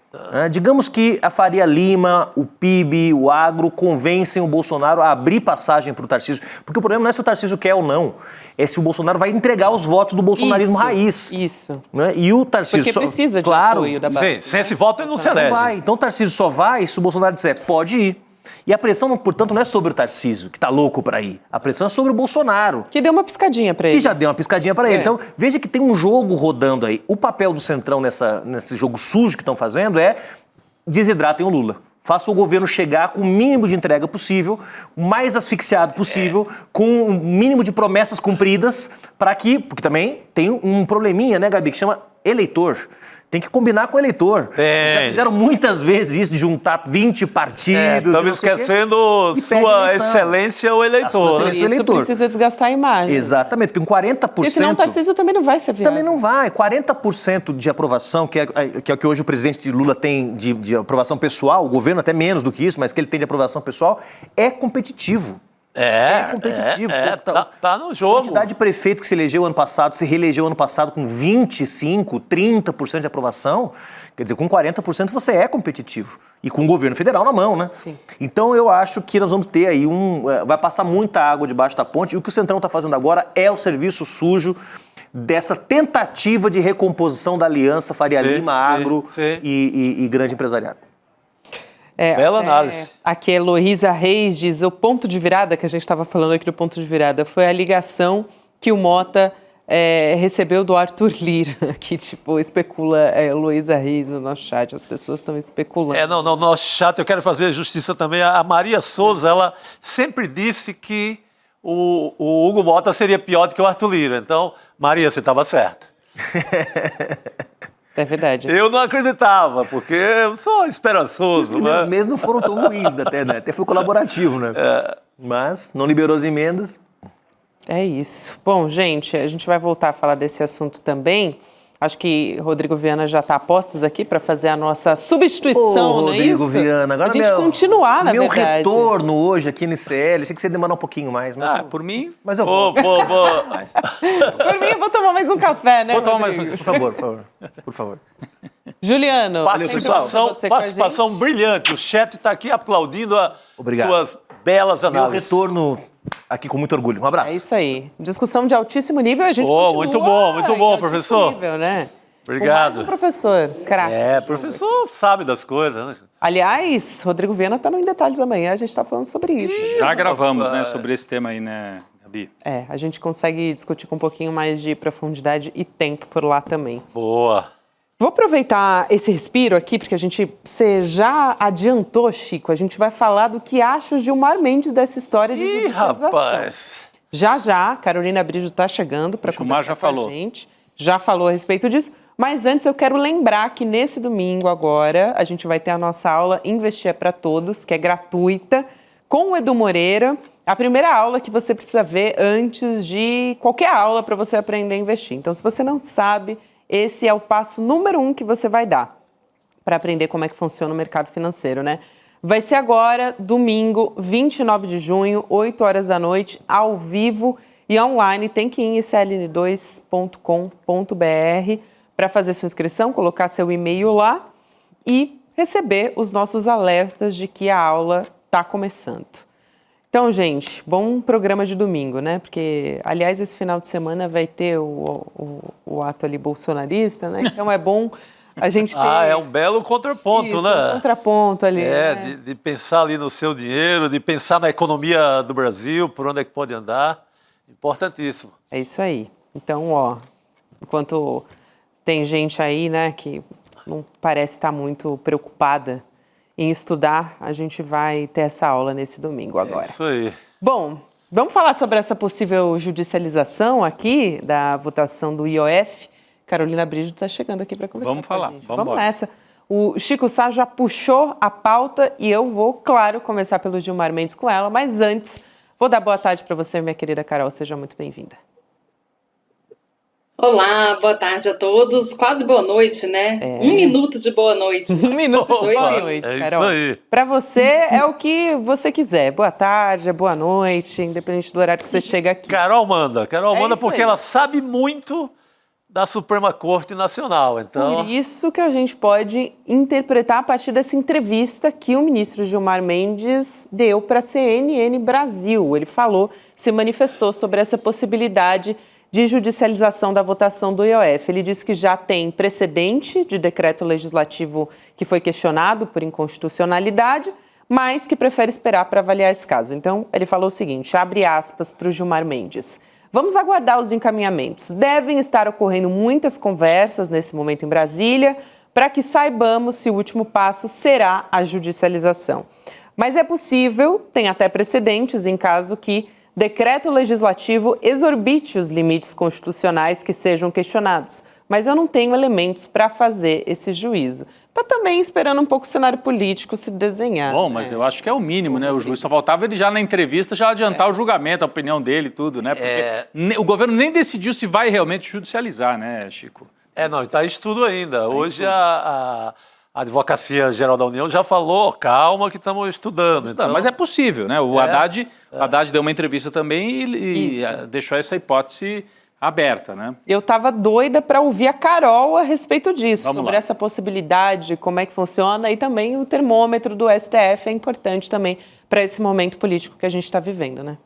Speaker 3: Digamos que a Faria Lima, o PIB, o Agro convencem o Bolsonaro a abrir passagem para o Tarcísio. Porque o problema não é se o Tarcísio quer ou não, é se o Bolsonaro vai entregar os votos do bolsonarismo raiz.
Speaker 2: Isso.
Speaker 3: Né? E o Tarcísio...
Speaker 2: Porque precisa de apoio da base.
Speaker 4: Sem esse voto ele não se elege.
Speaker 3: Não vai. Então o Tarcísio só vai se o Bolsonaro disser, pode ir. E a pressão, portanto, não é sobre o Tarcísio, que está louco para ir. A pressão é sobre o Bolsonaro.
Speaker 2: Que deu uma piscadinha para ele.
Speaker 3: Que já deu uma piscadinha para ele. Então, veja que tem um jogo rodando aí. O papel do Centrão nesse jogo sujo que estão fazendo é desidratem o Lula. Faça o governo chegar com o mínimo de entrega possível, o mais asfixiado possível, com o mínimo de promessas cumpridas, porque também tem um probleminha, né, Gabi, que chama eleitor. Tem que combinar com o eleitor. Já fizeram muitas vezes isso, de juntar 20 partidos.
Speaker 4: Estamos esquecendo Sua Excelência o eleitor.
Speaker 2: Por isso precisa desgastar a imagem.
Speaker 3: Exatamente, porque com 40%...
Speaker 2: Porque senão o Tarcísio também não vai ser viável.
Speaker 3: Também não vai. 40% de aprovação, que é o que hoje o presidente Lula tem de aprovação pessoal, o governo até menos do que isso, mas que ele tem de aprovação pessoal, é competitivo. É competitivo.
Speaker 4: Tá no jogo.
Speaker 3: A quantidade de prefeito que se elegeu ano passado, se reelegeu ano passado com 25%, 30% de aprovação, quer dizer, com 40% você é competitivo. E com o governo federal na mão, né?
Speaker 2: Sim.
Speaker 3: Então eu acho que nós vamos ter aí vai passar muita água debaixo da ponte, e o que o Centrão está fazendo agora é o serviço sujo dessa tentativa de recomposição da aliança Faria Lima, Agro e grande empresariado.
Speaker 4: Bela análise.
Speaker 2: Aqui a Heloísa Reis diz, o ponto de virada, que a gente estava falando aqui do ponto de virada, foi a ligação que o Mota recebeu do Arthur Lira, que tipo, especula Heloísa Reis no nosso chat, as pessoas estão especulando.
Speaker 4: No nosso chat eu quero fazer justiça também. A Maria Souza, ela sempre disse que o Hugo Mota seria pior do que o Arthur Lira. Então, Maria, você estava certa.
Speaker 2: É verdade.
Speaker 4: Eu não acreditava, porque eu sou esperançoso.
Speaker 3: Os primeiros meses não foram tão ruins até, né? Até foi colaborativo, né? Mas não liberou as emendas.
Speaker 2: É isso. Bom, gente, a gente vai voltar a falar desse assunto também. Acho que Rodrigo Viana já está a postos aqui para fazer a nossa substituição, não é isso?
Speaker 3: Rodrigo Viana. Agora
Speaker 2: a gente continuar, na verdade.
Speaker 3: Meu retorno hoje aqui no ICL, achei que você ia demorar um pouquinho mais. Mas
Speaker 5: por mim...
Speaker 3: Mas eu vou.
Speaker 2: Por mim, eu vou tomar mais um café, né,
Speaker 5: Vou tomar mais
Speaker 2: Rodrigo?
Speaker 3: Por favor.
Speaker 2: Juliano,
Speaker 4: Participação brilhante. O chat está aqui aplaudindo suas belas
Speaker 3: Meu
Speaker 4: análises.
Speaker 3: retorno aqui com muito orgulho. Um abraço.
Speaker 2: É isso aí. Discussão de altíssimo nível, a gente continua
Speaker 4: muito bom, professor.
Speaker 2: Nível, né?
Speaker 4: Obrigado.
Speaker 2: Com mais um professor, craque.
Speaker 4: Professor sabe das coisas, né?
Speaker 2: Aliás, Rodrigo Viana está no Em Detalhes amanhã, a gente está falando sobre isso.
Speaker 5: Já gravamos, né, sobre esse tema aí, né, Gabi?
Speaker 2: A gente consegue discutir com um pouquinho mais de profundidade e tempo por lá também.
Speaker 4: Boa.
Speaker 2: Vou aproveitar esse respiro aqui, porque você já adiantou, Chico, a gente vai falar do que acha o Gilmar Mendes dessa história de judicialização.
Speaker 4: Rapaz.
Speaker 2: Já, Carolina Brijo está chegando para conversar com a gente. Já falou a respeito disso, mas antes eu quero lembrar que nesse domingo agora a gente vai ter a nossa aula Investir é para Todos, que é gratuita, com o Edu Moreira. A primeira aula que você precisa ver antes de qualquer aula para você aprender a investir. Então, se você não sabe, esse é o passo número 1 que você vai dar para aprender como é que funciona o mercado financeiro, né? Vai ser agora, domingo, 29 de junho, 8 horas da noite, ao vivo e online. Tem que ir em icl2.com.br para fazer sua inscrição, colocar seu e-mail lá e receber os nossos alertas de que a aula está começando. Então, gente, bom programa de domingo, né? Porque, aliás, esse final de semana vai ter o ato ali bolsonarista, né? Então é bom a gente ter...
Speaker 4: É um belo contraponto, né?
Speaker 2: Um contraponto ali.
Speaker 4: De pensar ali no seu dinheiro, de pensar na economia do Brasil, por onde é que pode andar. Importantíssimo.
Speaker 2: É isso aí. Então, enquanto tem gente aí, né, que não parece estar muito preocupada em estudar, a gente vai ter essa aula nesse domingo agora.
Speaker 4: Isso aí.
Speaker 2: Bom, vamos falar sobre essa possível judicialização aqui da votação do IOF. Carolina Brijo está chegando aqui para conversar com a gente. Vamos nessa. O Chico Sá já puxou a pauta e eu vou, claro, começar pelo Gilmar Mendes com ela, mas antes, vou dar boa tarde para você, minha querida Carol. Seja muito bem-vinda.
Speaker 6: Olá, boa tarde a todos. Quase boa noite, né? 1 minuto de boa noite.
Speaker 2: 1 minuto de boa noite, Carol.
Speaker 4: Isso aí.
Speaker 2: Para você é o que você quiser. Boa tarde, boa noite, independente do horário que você chega aqui.
Speaker 4: Carol manda porque
Speaker 2: aí.
Speaker 4: ela sabe muito da Suprema Corte Nacional. Então...
Speaker 2: Por isso que a gente pode interpretar a partir dessa entrevista que o ministro Gilmar Mendes deu para a CNN Brasil. Ele se manifestou sobre essa possibilidade de judicialização da votação do IOF. Ele disse que já tem precedente de decreto legislativo que foi questionado por inconstitucionalidade, mas que prefere esperar para avaliar esse caso. Então, ele falou o seguinte, abre aspas para o Gilmar Mendes. Vamos aguardar os encaminhamentos. Devem estar ocorrendo muitas conversas nesse momento em Brasília para que saibamos se o último passo será a judicialização. Mas é possível, tem até precedentes em caso que decreto legislativo exorbite os limites constitucionais que sejam questionados, mas eu não tenho elementos para fazer esse juízo. Está também esperando um pouco o cenário político se desenhar.
Speaker 5: Bom, mas eu acho que é o mínimo, né? O juiz só faltava ele já na entrevista já adiantar o julgamento, a opinião dele e tudo, né? Porque o governo nem decidiu se vai realmente judicializar, né, Chico?
Speaker 4: Não, está em estudo ainda. Hoje a Advocacia Geral da União já falou, calma que estamos estudando. Então...
Speaker 5: Mas é possível, né? O Haddad deu uma entrevista também e deixou essa hipótese aberta, né?
Speaker 2: Eu estava doida para ouvir a Carol a respeito disso,
Speaker 5: Vamos
Speaker 2: sobre
Speaker 5: lá.
Speaker 2: essa possibilidade, como é que funciona, e também o termômetro do STF é importante também para esse momento político que a gente está vivendo, né?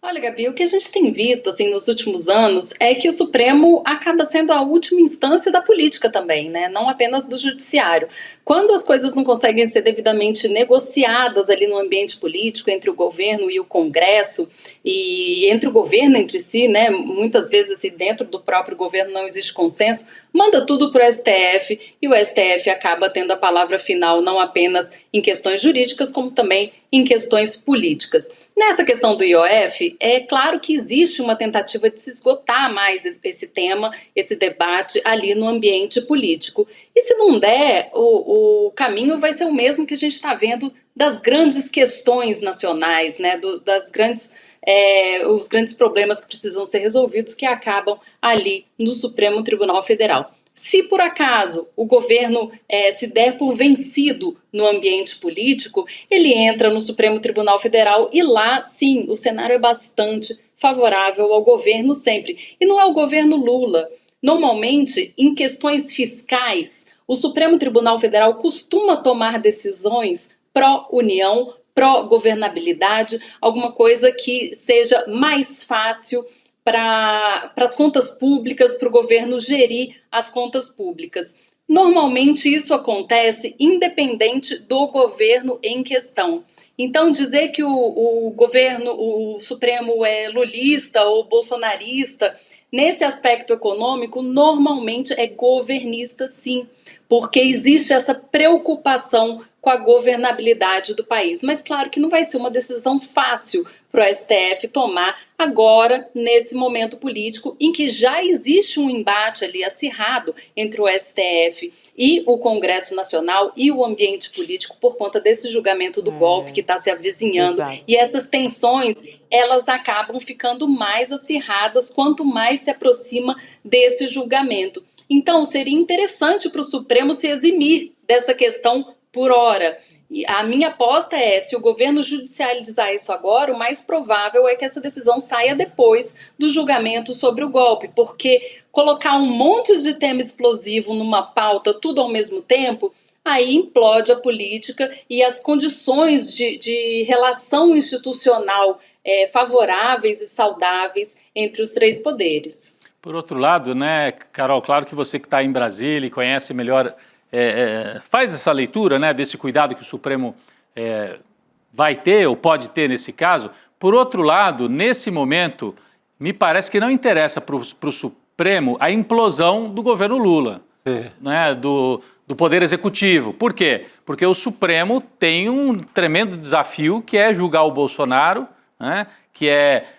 Speaker 6: Olha, Gabi, o que a gente tem visto assim, nos últimos anos é que o Supremo acaba sendo a última instância da política também, né? Não apenas do judiciário. Quando as coisas não conseguem ser devidamente negociadas ali no ambiente político, entre o governo e o Congresso, e entre o governo entre si, né? Muitas vezes assim, dentro do próprio governo não existe consenso, manda tudo para o STF, e o STF acaba tendo a palavra final não apenas em questões jurídicas, como também em questões políticas. Nessa questão do IOF, é claro que existe uma tentativa de se esgotar mais esse tema, esse debate ali no ambiente político. E se não der, o caminho vai ser o mesmo que a gente está vendo das grandes questões nacionais, né, os grandes problemas que precisam ser resolvidos, que acabam ali no Supremo Tribunal Federal. Se por acaso o governo se der por vencido no ambiente político, ele entra no Supremo Tribunal Federal e lá, sim, o cenário é bastante favorável ao governo sempre. E não é o governo Lula. Normalmente, em questões fiscais, o Supremo Tribunal Federal costuma tomar decisões pró-União, pró-governabilidade, alguma coisa que seja mais fácil para as contas públicas, para o governo gerir as contas públicas. Normalmente isso acontece independente do governo em questão. Então dizer que o Supremo é lulista ou bolsonarista, nesse aspecto econômico, normalmente é governista sim, porque existe essa preocupação com a governabilidade do país. Mas claro que não vai ser uma decisão fácil para o STF tomar agora, nesse momento político, em que já existe um embate ali acirrado entre o STF e o Congresso Nacional e o ambiente político por conta desse julgamento do golpe que está se avizinhando.
Speaker 2: Exato.
Speaker 6: E essas tensões, elas acabam ficando mais acirradas quanto mais se aproxima desse julgamento. Então, seria interessante para o Supremo se eximir dessa questão por hora. E a minha aposta é, se o governo judicializar isso agora, o mais provável é que essa decisão saia depois do julgamento sobre o golpe, porque colocar um monte de tema explosivo numa pauta, tudo ao mesmo tempo, aí implode a política e as condições de relação institucional favoráveis e saudáveis entre os três poderes.
Speaker 5: Por outro lado, né, Carol, claro que você que está em Brasília e conhece melhor, faz essa leitura, né, desse cuidado que o Supremo vai ter ou pode ter nesse caso. Por outro lado, nesse momento, me parece que não interessa para o Supremo a implosão do governo Lula, né, do Poder Executivo. Por quê? Porque o Supremo tem um tremendo desafio que é julgar o Bolsonaro, né, que é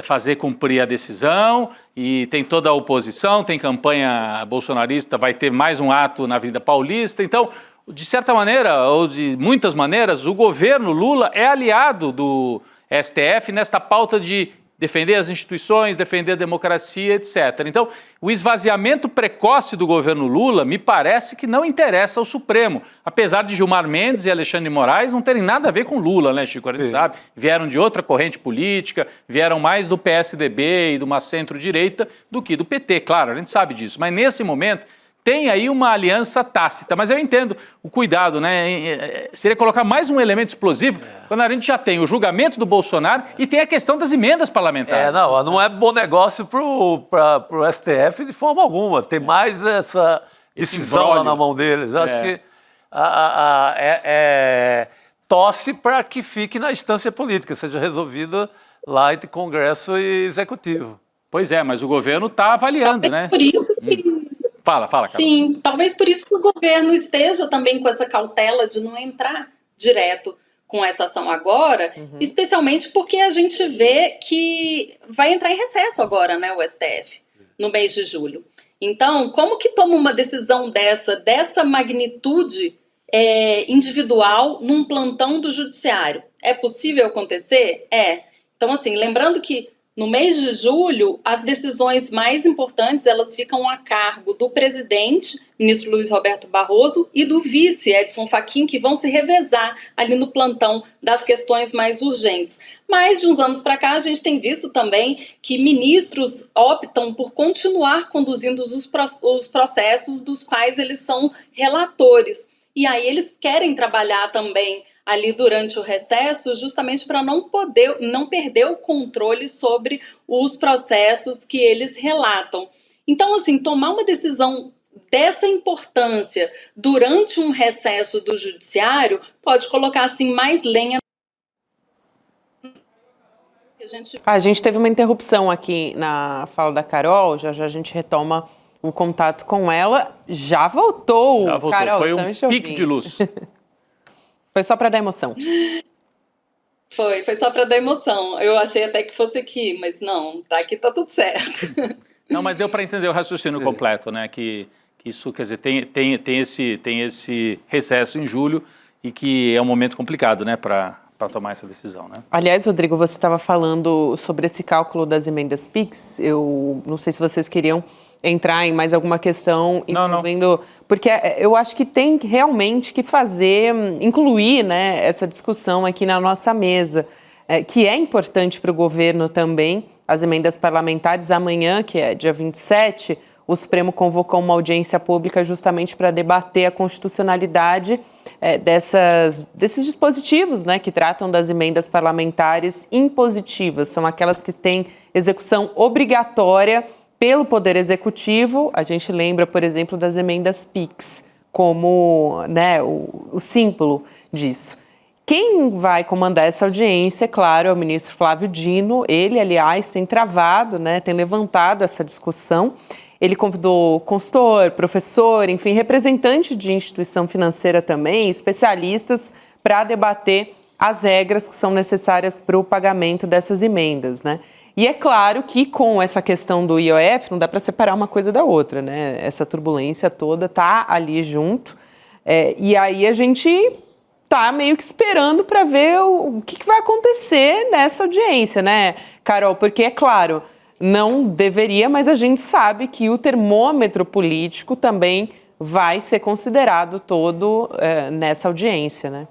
Speaker 5: fazer cumprir a decisão, e tem toda a oposição, tem campanha bolsonarista, vai ter mais um ato na Avenida Paulista. Então, de certa maneira, ou de muitas maneiras, o governo Lula é aliado do STF nesta pauta de defender as instituições, defender a democracia, etc. Então, o esvaziamento precoce do governo Lula me parece que não interessa ao Supremo, apesar de Gilmar Mendes e Alexandre de Moraes não terem nada a ver com Lula, né, Chico? A gente sabe, vieram de outra corrente política, vieram mais do PSDB e de uma centro-direita do que do PT, claro, a gente sabe disso. Mas nesse momento tem aí uma aliança tácita, mas eu entendo o cuidado, né? Seria colocar mais um elemento explosivo quando a gente já tem o julgamento do Bolsonaro e tem a questão das emendas parlamentares.
Speaker 4: Não é bom negócio para o STF de forma alguma. Tem mais essa decisão lá na mão deles. Acho que torce para que fique na instância política, seja resolvida lá entre Congresso e Executivo.
Speaker 5: Pois é, mas o governo está avaliando, né?
Speaker 6: Por isso que...
Speaker 5: Fala, Carol.
Speaker 6: Sim, talvez por isso que o governo esteja também com essa cautela de não entrar direto com essa ação agora, especialmente porque a gente vê que vai entrar em recesso agora, né, o STF, no mês de julho. Então, como que toma uma decisão dessa magnitude individual num plantão do judiciário? É possível acontecer? É. Então, assim, lembrando que no mês de julho, as decisões mais importantes, elas ficam a cargo do presidente, ministro Luiz Roberto Barroso, e do vice, Edson Fachin, que vão se revezar ali no plantão das questões mais urgentes. Mas, de uns anos para cá, a gente tem visto também que ministros optam por continuar conduzindo os processos dos quais eles são relatores. E aí eles querem trabalhar também ali durante o recesso, justamente para não perder o controle sobre os processos que eles relatam. Então, assim, tomar uma decisão dessa importância durante um recesso do judiciário pode colocar, assim, mais lenha.
Speaker 2: A gente teve uma interrupção aqui na fala da Carol, já a gente retoma o contato com ela. Já voltou, Carol.
Speaker 5: Foi um pique de luz.
Speaker 2: Foi só para dar emoção.
Speaker 6: Foi só para dar emoção. Eu achei até que fosse aqui, mas não, tá aqui, tá tudo certo.
Speaker 5: Não, mas deu para entender o raciocínio completo, né? Que isso, quer dizer, tem esse recesso em julho e que é um momento complicado, né, para tomar essa decisão, né?
Speaker 2: Aliás, Rodrigo, você estava falando sobre esse cálculo das emendas PIX. Eu não sei se vocês queriam entrar em mais alguma questão envolvendo... Não. Porque eu acho que tem realmente que incluir, né, essa discussão aqui na nossa mesa, que é importante para o governo também, as emendas parlamentares. Amanhã, que é dia 27, o Supremo convocou uma audiência pública justamente para debater a constitucionalidade desses dispositivos, né, que tratam das emendas parlamentares impositivas. São aquelas que têm execução obrigatória pelo Poder Executivo. A gente lembra, por exemplo, das emendas PIX, como, né, o símbolo disso. Quem vai comandar essa audiência, é claro, é o ministro Flávio Dino. Ele, aliás, tem travado, né, tem levantado essa discussão. Ele convidou consultor, professor, enfim, representante de instituição financeira também, especialistas, para debater as regras que são necessárias para o pagamento dessas emendas, né? E é claro que com essa questão do IOF não dá para separar uma coisa da outra, né? Essa turbulência toda está ali junto. E aí a gente está meio que esperando para ver o que vai acontecer nessa audiência, né, Carol? Porque, é claro, não deveria, mas a gente sabe que o termômetro político também vai ser considerado todo nessa audiência, né?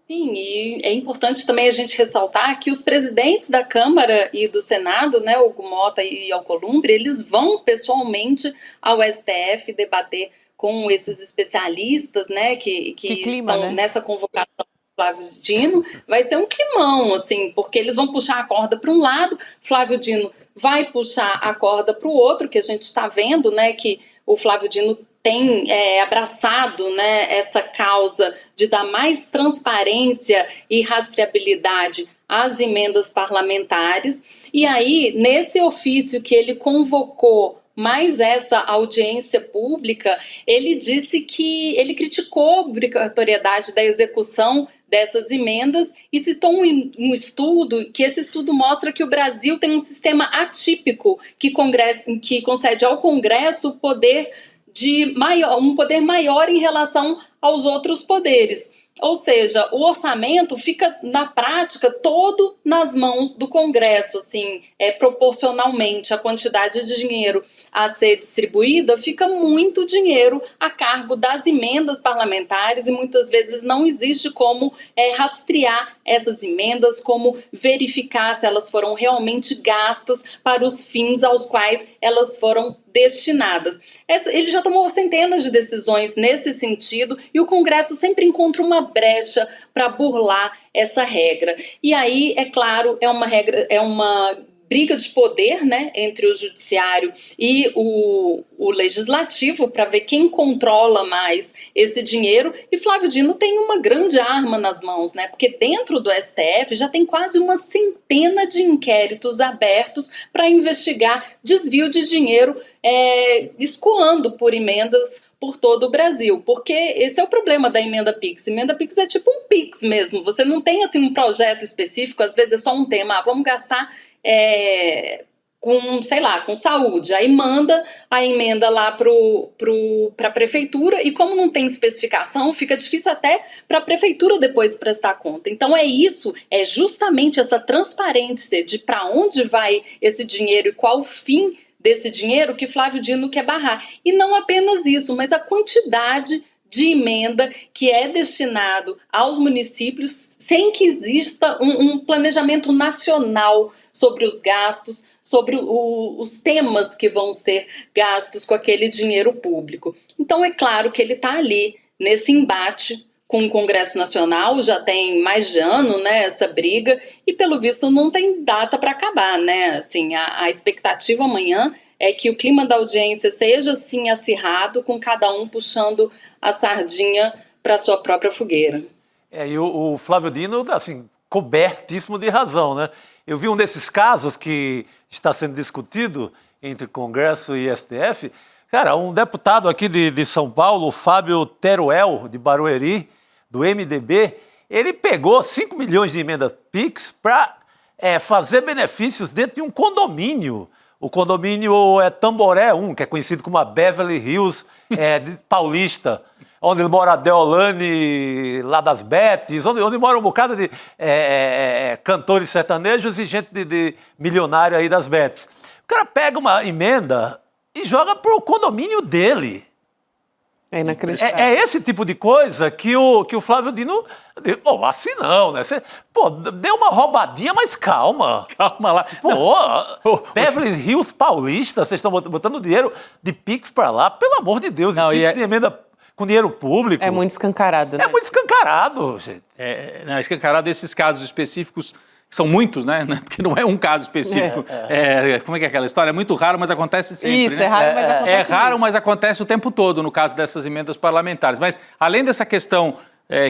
Speaker 6: Sim, e é importante também a gente ressaltar que os presidentes da Câmara e do Senado, né, Hugo Mota e Alcolumbre, eles vão pessoalmente ao STF debater com esses especialistas, né, que
Speaker 2: clima,
Speaker 6: estão,
Speaker 2: né,
Speaker 6: nessa convocação do Flávio Dino. Vai ser um climão, assim, porque eles vão puxar a corda para um lado, Flávio Dino vai puxar a corda para o outro, que a gente está vendo, né, que o Flávio Dino tem abraçado, né, essa causa de dar mais transparência e rastreabilidade às emendas parlamentares. E aí, nesse ofício que ele convocou mais essa audiência pública, ele disse que ele criticou a obrigatoriedade da execução dessas emendas e citou um estudo, que esse estudo mostra que o Brasil tem um sistema atípico que concede ao Congresso o poder um poder maior em relação aos outros poderes. Ou seja, o orçamento fica, na prática, todo nas mãos do Congresso, assim, proporcionalmente à quantidade de dinheiro a ser distribuída, fica muito dinheiro a cargo das emendas parlamentares e muitas vezes não existe como rastrear essas emendas, como verificar se elas foram realmente gastas para os fins aos quais elas foram destinadas. Ele já tomou centenas de decisões nesse sentido e o Congresso sempre encontra uma brecha para burlar essa regra. E aí, é claro, é uma briga de poder, né, entre o judiciário e o legislativo para ver quem controla mais esse dinheiro, e Flávio Dino tem uma grande arma nas mãos, né, porque dentro do STF já tem quase uma centena de inquéritos abertos para investigar desvio de dinheiro escoando por emendas por todo o Brasil, porque esse é o problema da emenda Pix. Emenda Pix é tipo um Pix mesmo, você não tem assim um projeto específico, às vezes é só um tema, vamos gastar com, sei lá, com saúde, aí manda a emenda lá para a prefeitura, e como não tem especificação, fica difícil até para a prefeitura depois prestar conta. Então é justamente essa transparência de para onde vai esse dinheiro e qual o fim desse dinheiro que Flávio Dino quer barrar. E não apenas isso, mas a quantidade de emenda que é destinado aos municípios sem que exista um planejamento nacional sobre os gastos, sobre os temas que vão ser gastos com aquele dinheiro público. Então é claro que ele está ali nesse embate com o Congresso Nacional, já tem mais de ano, né, essa briga, e pelo visto não tem data para acabar, né? Assim, a expectativa amanhã é que o clima da audiência seja assim acirrado, com cada um puxando a sardinha para sua própria fogueira.
Speaker 4: E o Flávio Dino, assim, cobertíssimo de razão, né? Eu vi um desses casos que está sendo discutido entre Congresso e STF. Cara, um deputado aqui de São Paulo, o Fábio Teruel, de Barueri, do MDB, ele pegou 5 milhões de emenda Pix para fazer benefícios dentro de um condomínio. O condomínio é Tamboré 1, que é conhecido como a Beverly Hills paulista, onde mora a Deolane lá das Betes, onde mora um bocado de cantores sertanejos e gente de milionário aí das Betes. O cara pega uma emenda e joga pro condomínio dele.
Speaker 2: É inacreditável.
Speaker 4: É esse tipo de coisa que o Flávio Dino... Pô, assim não, né? Deu uma roubadinha, mas calma.
Speaker 5: Calma lá.
Speaker 4: Pô, Beverly Hills paulista, vocês estão botando dinheiro de Pix pra lá, pelo amor de Deus.
Speaker 5: Não,
Speaker 4: Pix de emenda com dinheiro público.
Speaker 2: É muito escancarado, né?
Speaker 4: É muito escancarado, gente.
Speaker 5: Escancarado desses casos específicos, que são muitos, né? Porque não é um caso específico. Como é que é aquela história? É muito raro, mas acontece sempre.
Speaker 2: Isso,
Speaker 5: né?
Speaker 2: é raro, mas acontece.
Speaker 5: É raro,
Speaker 2: muito.
Speaker 5: mas acontece o tempo todo no caso dessas emendas parlamentares. Mas, além dessa questão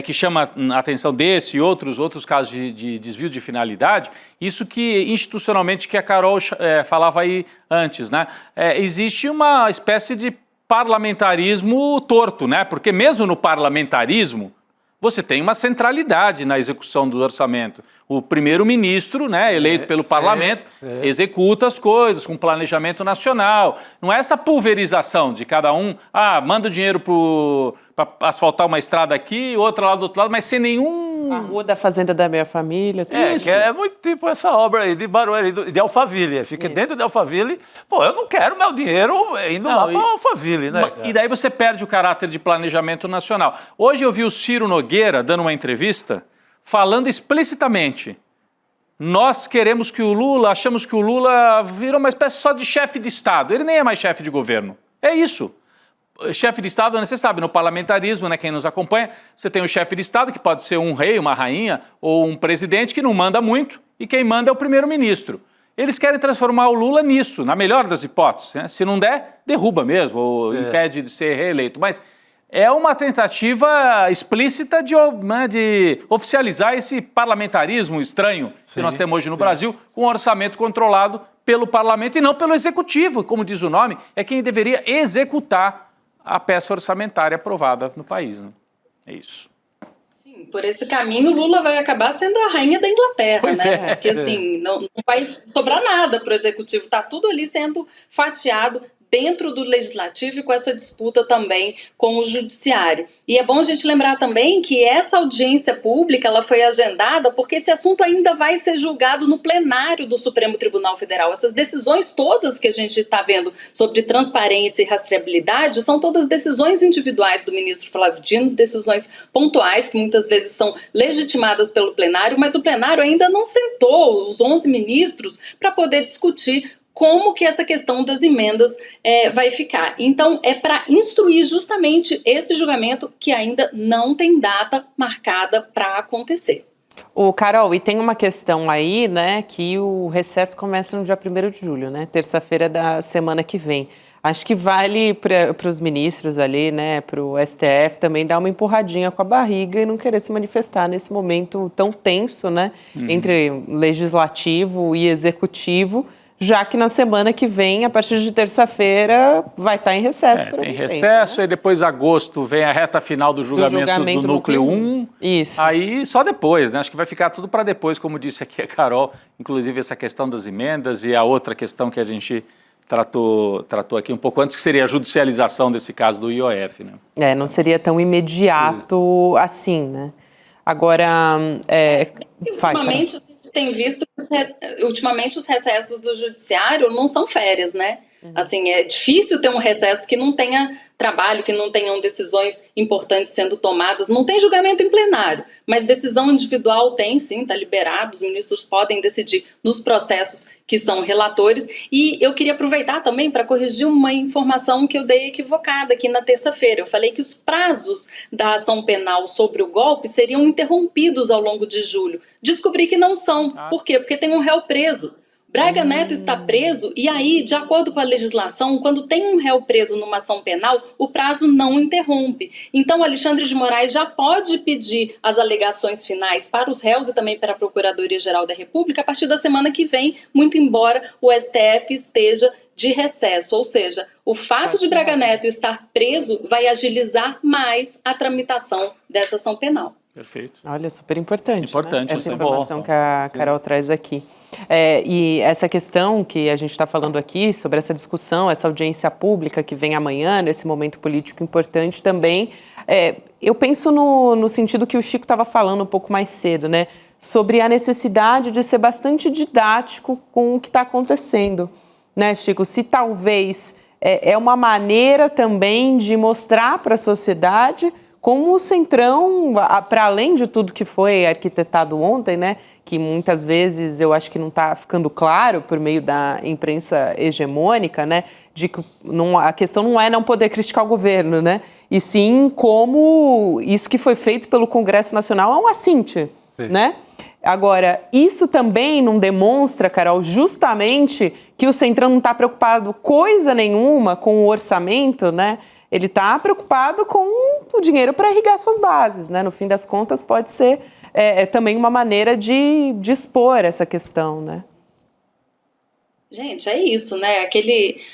Speaker 5: que chama a atenção desse e outros casos de desvio de finalidade, isso que institucionalmente que a Carol falava aí antes, né? Existe uma espécie de parlamentarismo torto, né? Porque mesmo no parlamentarismo, você tem uma centralidade na execução do orçamento. O primeiro-ministro, né, eleito pelo parlamento, executa as coisas com planejamento nacional. Não é essa pulverização de cada um, manda o dinheiro para asfaltar uma estrada aqui, outra lá do outro lado, mas sem nenhum...
Speaker 2: A rua da fazenda da minha família.
Speaker 4: Que é muito tipo essa obra aí de Barueri, de Alphaville. Fica dentro de Alphaville. Pô, eu não quero meu dinheiro indo lá para Alphaville, né?
Speaker 5: E daí você perde o caráter de planejamento nacional. Hoje eu vi o Ciro Nogueira dando uma entrevista falando explicitamente: nós queremos que o Lula, achamos que o Lula virou uma espécie só de chefe de Estado. Ele nem é mais chefe de governo. É isso. Chefe de Estado, você sabe, no parlamentarismo, né, quem nos acompanha, você tem o chefe de Estado, que pode ser um rei, uma rainha, ou um presidente que não manda muito, e quem manda é o primeiro-ministro. Eles querem transformar o Lula nisso, na melhor das hipóteses, né? Se não der, derruba mesmo, ou impede de ser reeleito. Mas é uma tentativa explícita de oficializar esse parlamentarismo estranho que nós temos hoje no Brasil, com um orçamento controlado pelo parlamento e não pelo executivo, como diz o nome, é quem deveria executar a peça orçamentária aprovada no país, né? É isso.
Speaker 6: Sim, por esse caminho, Lula vai acabar sendo a rainha da Inglaterra,
Speaker 5: Pois
Speaker 6: né?
Speaker 5: é.
Speaker 6: Porque assim, não vai sobrar nada para o executivo, está tudo ali sendo fatiado dentro do legislativo e com essa disputa também com o judiciário. E é bom a gente lembrar também que essa audiência pública ela foi agendada porque esse assunto ainda vai ser julgado no plenário do Supremo Tribunal Federal. Essas decisões todas que a gente está vendo sobre transparência e rastreabilidade são todas decisões individuais do ministro Flávio Dino, decisões pontuais que muitas vezes são legitimadas pelo plenário, mas o plenário ainda não sentou os 11 ministros para poder discutir como que essa questão das emendas vai ficar. Então, é para instruir justamente esse julgamento que ainda não tem data marcada para acontecer.
Speaker 2: Carol, e tem uma questão aí, né, que o recesso começa no dia 1º de julho, né, terça-feira da semana que vem. Acho que vale para os ministros ali, né, para o STF também dar uma empurradinha com a barriga e não querer se manifestar nesse momento tão tenso, né, entre legislativo e executivo, já que na semana que vem, a partir de terça-feira, vai estar em recesso.
Speaker 5: Tem recesso, né? E depois agosto vem a reta final do julgamento do Núcleo 1.
Speaker 2: Isso.
Speaker 5: Aí só depois, né? Acho que vai ficar tudo para depois, como disse aqui a Carol, inclusive essa questão das emendas e a outra questão que a gente tratou aqui um pouco antes, que seria a judicialização desse caso do IOF, né?
Speaker 2: Não seria tão imediato assim, né? Agora,
Speaker 6: ultimamente, a gente tem visto que ultimamente os recessos do judiciário não são férias, né? Assim, é difícil ter um recesso que não tenha trabalho, que não tenham decisões importantes sendo tomadas. Não tem julgamento em plenário, mas decisão individual tem sim, está liberado. Os ministros podem decidir nos processos que são relatores. E eu queria aproveitar também para corrigir uma informação que eu dei equivocada aqui na terça-feira. Eu falei que os prazos da ação penal sobre o golpe seriam interrompidos ao longo de julho. Descobri que não são. Por quê? Porque tem um réu preso. Braga Neto está preso e aí, de acordo com a legislação, quando tem um réu preso numa ação penal, o prazo não interrompe. Então, Alexandre de Moraes já pode pedir as alegações finais para os réus e também para a Procuradoria-Geral da República a partir da semana que vem, muito embora o STF esteja de recesso. Ou seja, o fato de Braga Neto estar preso vai agilizar mais a tramitação dessa ação penal.
Speaker 5: Perfeito.
Speaker 2: Olha, super importante.
Speaker 5: Importante,
Speaker 2: né? Essa
Speaker 5: muito
Speaker 2: informação
Speaker 5: bom.
Speaker 2: que a Carol traz aqui. E essa questão que a gente está falando aqui, sobre essa discussão, essa audiência pública que vem amanhã, nesse momento político importante também, eu penso no sentido que o Chico estava falando um pouco mais cedo, né? Sobre a necessidade de ser bastante didático com o que está acontecendo, né, Chico? Se talvez é uma maneira também de mostrar para a sociedade como o Centrão, para além de tudo que foi arquitetado ontem, né, que muitas vezes eu acho que não está ficando claro por meio da imprensa hegemônica, né, de que a questão não é não poder criticar o governo, né, e sim como isso que foi feito pelo Congresso Nacional é um assinte, né? Agora, isso também não demonstra, Carol, justamente que o Centrão não está preocupado coisa nenhuma com o orçamento, né? Ele está preocupado com o dinheiro para irrigar suas bases, né? No fim das contas, pode ser também uma maneira de expor essa questão, né?
Speaker 6: Gente, é isso, né?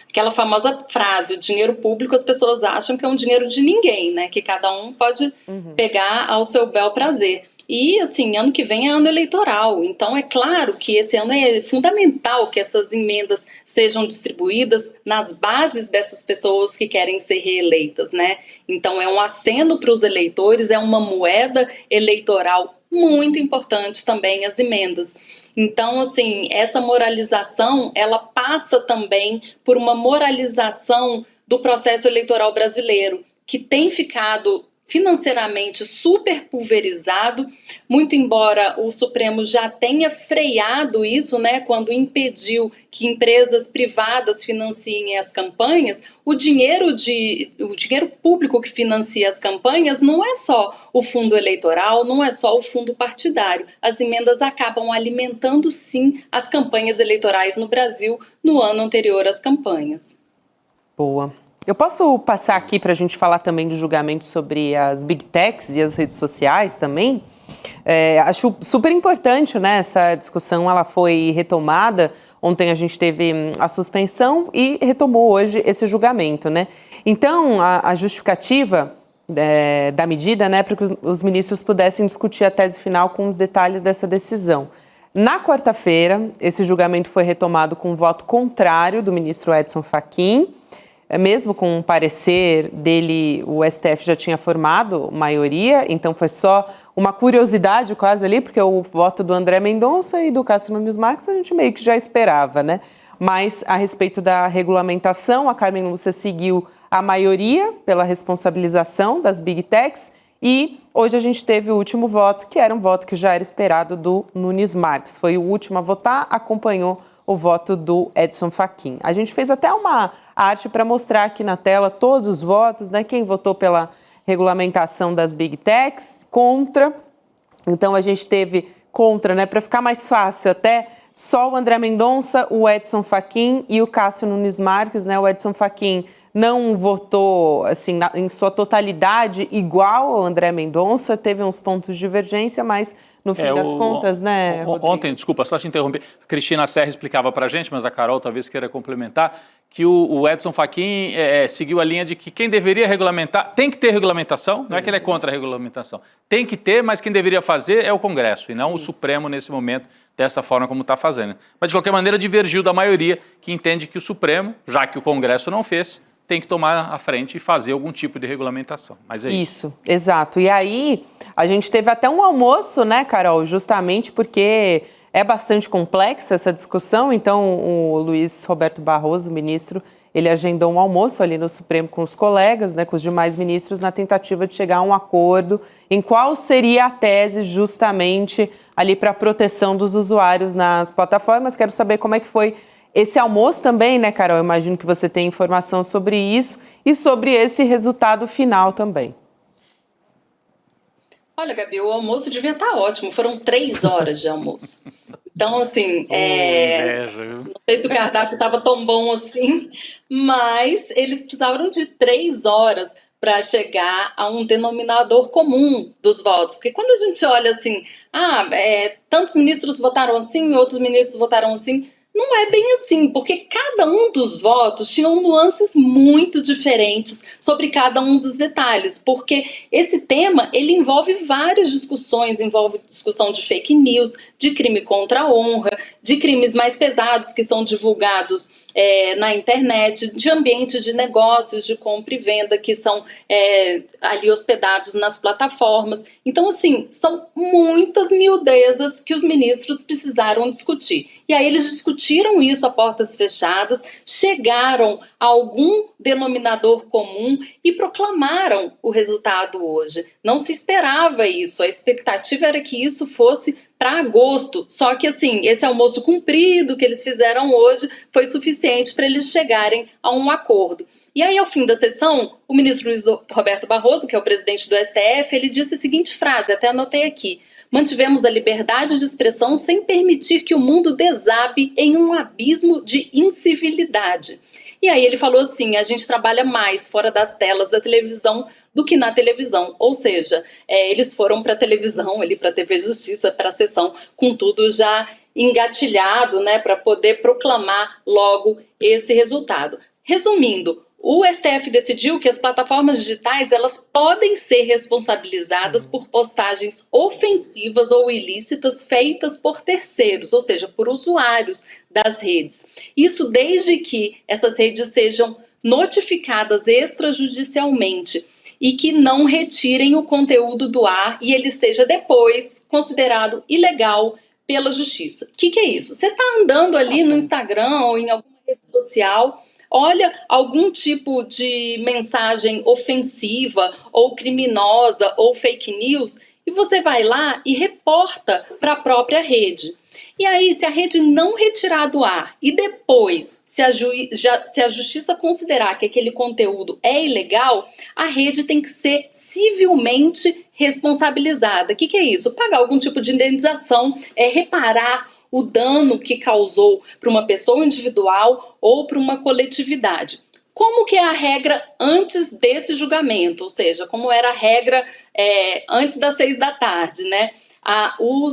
Speaker 6: Aquela famosa frase, o dinheiro público, as pessoas acham que é um dinheiro de ninguém, né? Que cada um pode pegar ao seu bel prazer. E, assim, ano que vem é ano eleitoral, então é claro que esse ano é fundamental que essas emendas sejam distribuídas nas bases dessas pessoas que querem ser reeleitas, né? Então é um aceno para os eleitores, é uma moeda eleitoral muito importante também as emendas. Então, assim, essa moralização, ela passa também por uma moralização do processo eleitoral brasileiro, que tem ficado financeiramente super pulverizado, muito embora o Supremo já tenha freado isso, né, quando impediu que empresas privadas financiem as campanhas, o dinheiro público que financia as campanhas não é só o fundo eleitoral, não é só o fundo partidário. As emendas acabam alimentando, sim, as campanhas eleitorais no Brasil no ano anterior às campanhas.
Speaker 2: Boa. Eu posso passar aqui para a gente falar também do julgamento sobre as Big Techs e as redes sociais também? Acho super importante, né? Essa discussão, ela foi retomada. Ontem a gente teve a suspensão e retomou hoje esse julgamento, né? Então, a justificativa da medida, né, para que os ministros pudessem discutir a tese final com os detalhes dessa decisão. Na quarta-feira, esse julgamento foi retomado com um voto contrário do ministro Edson Fachin. Mesmo com um parecer dele, o STF já tinha formado maioria, então foi só uma curiosidade quase ali, porque o voto do André Mendonça e do Cássio Nunes Marques a gente meio que já esperava, né? Mas a respeito da regulamentação, a Carmen Lúcia seguiu a maioria pela responsabilização das Big Techs e hoje a gente teve o último voto, que era um voto que já era esperado do Nunes Marques. Foi o último a votar, acompanhou o voto do Edson Fachin. A gente fez até uma arte para mostrar aqui na tela todos os votos, né? Quem votou pela regulamentação das Big Techs, contra Então a gente teve contra, né, para ficar mais fácil até, só o André Mendonça, o Edson Fachin e o Cássio Nunes Marques, né? O Edson Fachin não votou assim, em sua totalidade igual ao André Mendonça, teve uns pontos de divergência, mas no fim das contas, né, Rodrigo?
Speaker 5: Ontem, desculpa, só te interromper, a Cristina Serra explicava para a gente, mas a Carol talvez queira complementar, que o Edson Fachin seguiu a linha de que quem deveria regulamentar, tem que ter regulamentação, não é que ele é contra a regulamentação, tem que ter, mas quem deveria fazer é o Congresso e não o Supremo nesse momento, dessa forma como está fazendo. Mas de qualquer maneira divergiu da maioria que entende que o Supremo, já que o Congresso não fez, tem que tomar a frente e fazer algum tipo de regulamentação. Mas é isso.
Speaker 2: Isso, exato. E aí, a gente teve até um almoço, né, Carol? Justamente porque é bastante complexa essa discussão. Então, o Luiz Roberto Barroso, o ministro, ele agendou um almoço ali no Supremo com os colegas, né, com os demais ministros, na tentativa de chegar a um acordo em qual seria a tese justamente ali para a proteção dos usuários nas plataformas. Quero saber como é que foi esse almoço também, né, Carol? Eu imagino que você tem informação sobre isso e sobre esse resultado final também.
Speaker 6: Olha, Gabi, o almoço devia estar ótimo. Foram 3 horas de almoço. Então, assim, não sei se o cardápio estava tão bom assim, mas eles precisaram de 3 horas para chegar a um denominador comum dos votos. Porque quando a gente olha assim, tantos ministros votaram assim, outros ministros votaram assim, não é bem assim, porque cada um dos votos tinham nuances muito diferentes sobre cada um dos detalhes, porque esse tema, ele envolve várias discussões, envolve discussão de fake news, de crime contra a honra, de crimes mais pesados que são divulgados na internet, de ambientes de negócios, de compra e venda que são ali hospedados nas plataformas. Então, assim, são muitas miudezas que os ministros precisaram discutir. E aí eles discutiram isso a portas fechadas, chegaram a algum denominador comum e proclamaram o resultado hoje. Não se esperava isso, a expectativa era que isso fosse para agosto, só que assim, esse almoço comprido que eles fizeram hoje foi suficiente para eles chegarem a um acordo. E aí, ao fim da sessão, o ministro Luiz Roberto Barroso, que é o presidente do STF, ele disse a seguinte frase, até anotei aqui: mantivemos a liberdade de expressão sem permitir que o mundo desabe em um abismo de incivilidade. E aí ele falou assim, a gente trabalha mais fora das telas da televisão do que na televisão, ou seja, eles foram para a televisão, ali para a TV Justiça, para a sessão, com tudo já engatilhado, né, para poder proclamar logo esse resultado. Resumindo, o STF decidiu que as plataformas digitais elas podem ser responsabilizadas por postagens ofensivas ou ilícitas feitas por terceiros, ou seja, por usuários das redes. Isso desde que essas redes sejam notificadas extrajudicialmente e que não retirem o conteúdo do ar e ele seja depois considerado ilegal pela justiça. O que é isso? Você está andando ali no Instagram ou em alguma rede social, olha algum tipo de mensagem ofensiva ou criminosa ou fake news e você vai lá e reporta para a própria rede. E aí, se a rede não retirar do ar e depois, se a justiça considerar que aquele conteúdo é ilegal, a rede tem que ser civilmente responsabilizada. O que é isso? Pagar algum tipo de indenização, reparar o dano que causou para uma pessoa individual ou para uma coletividade. Como que é a regra antes desse julgamento? Ou seja, como era a regra antes das 6 da tarde, né?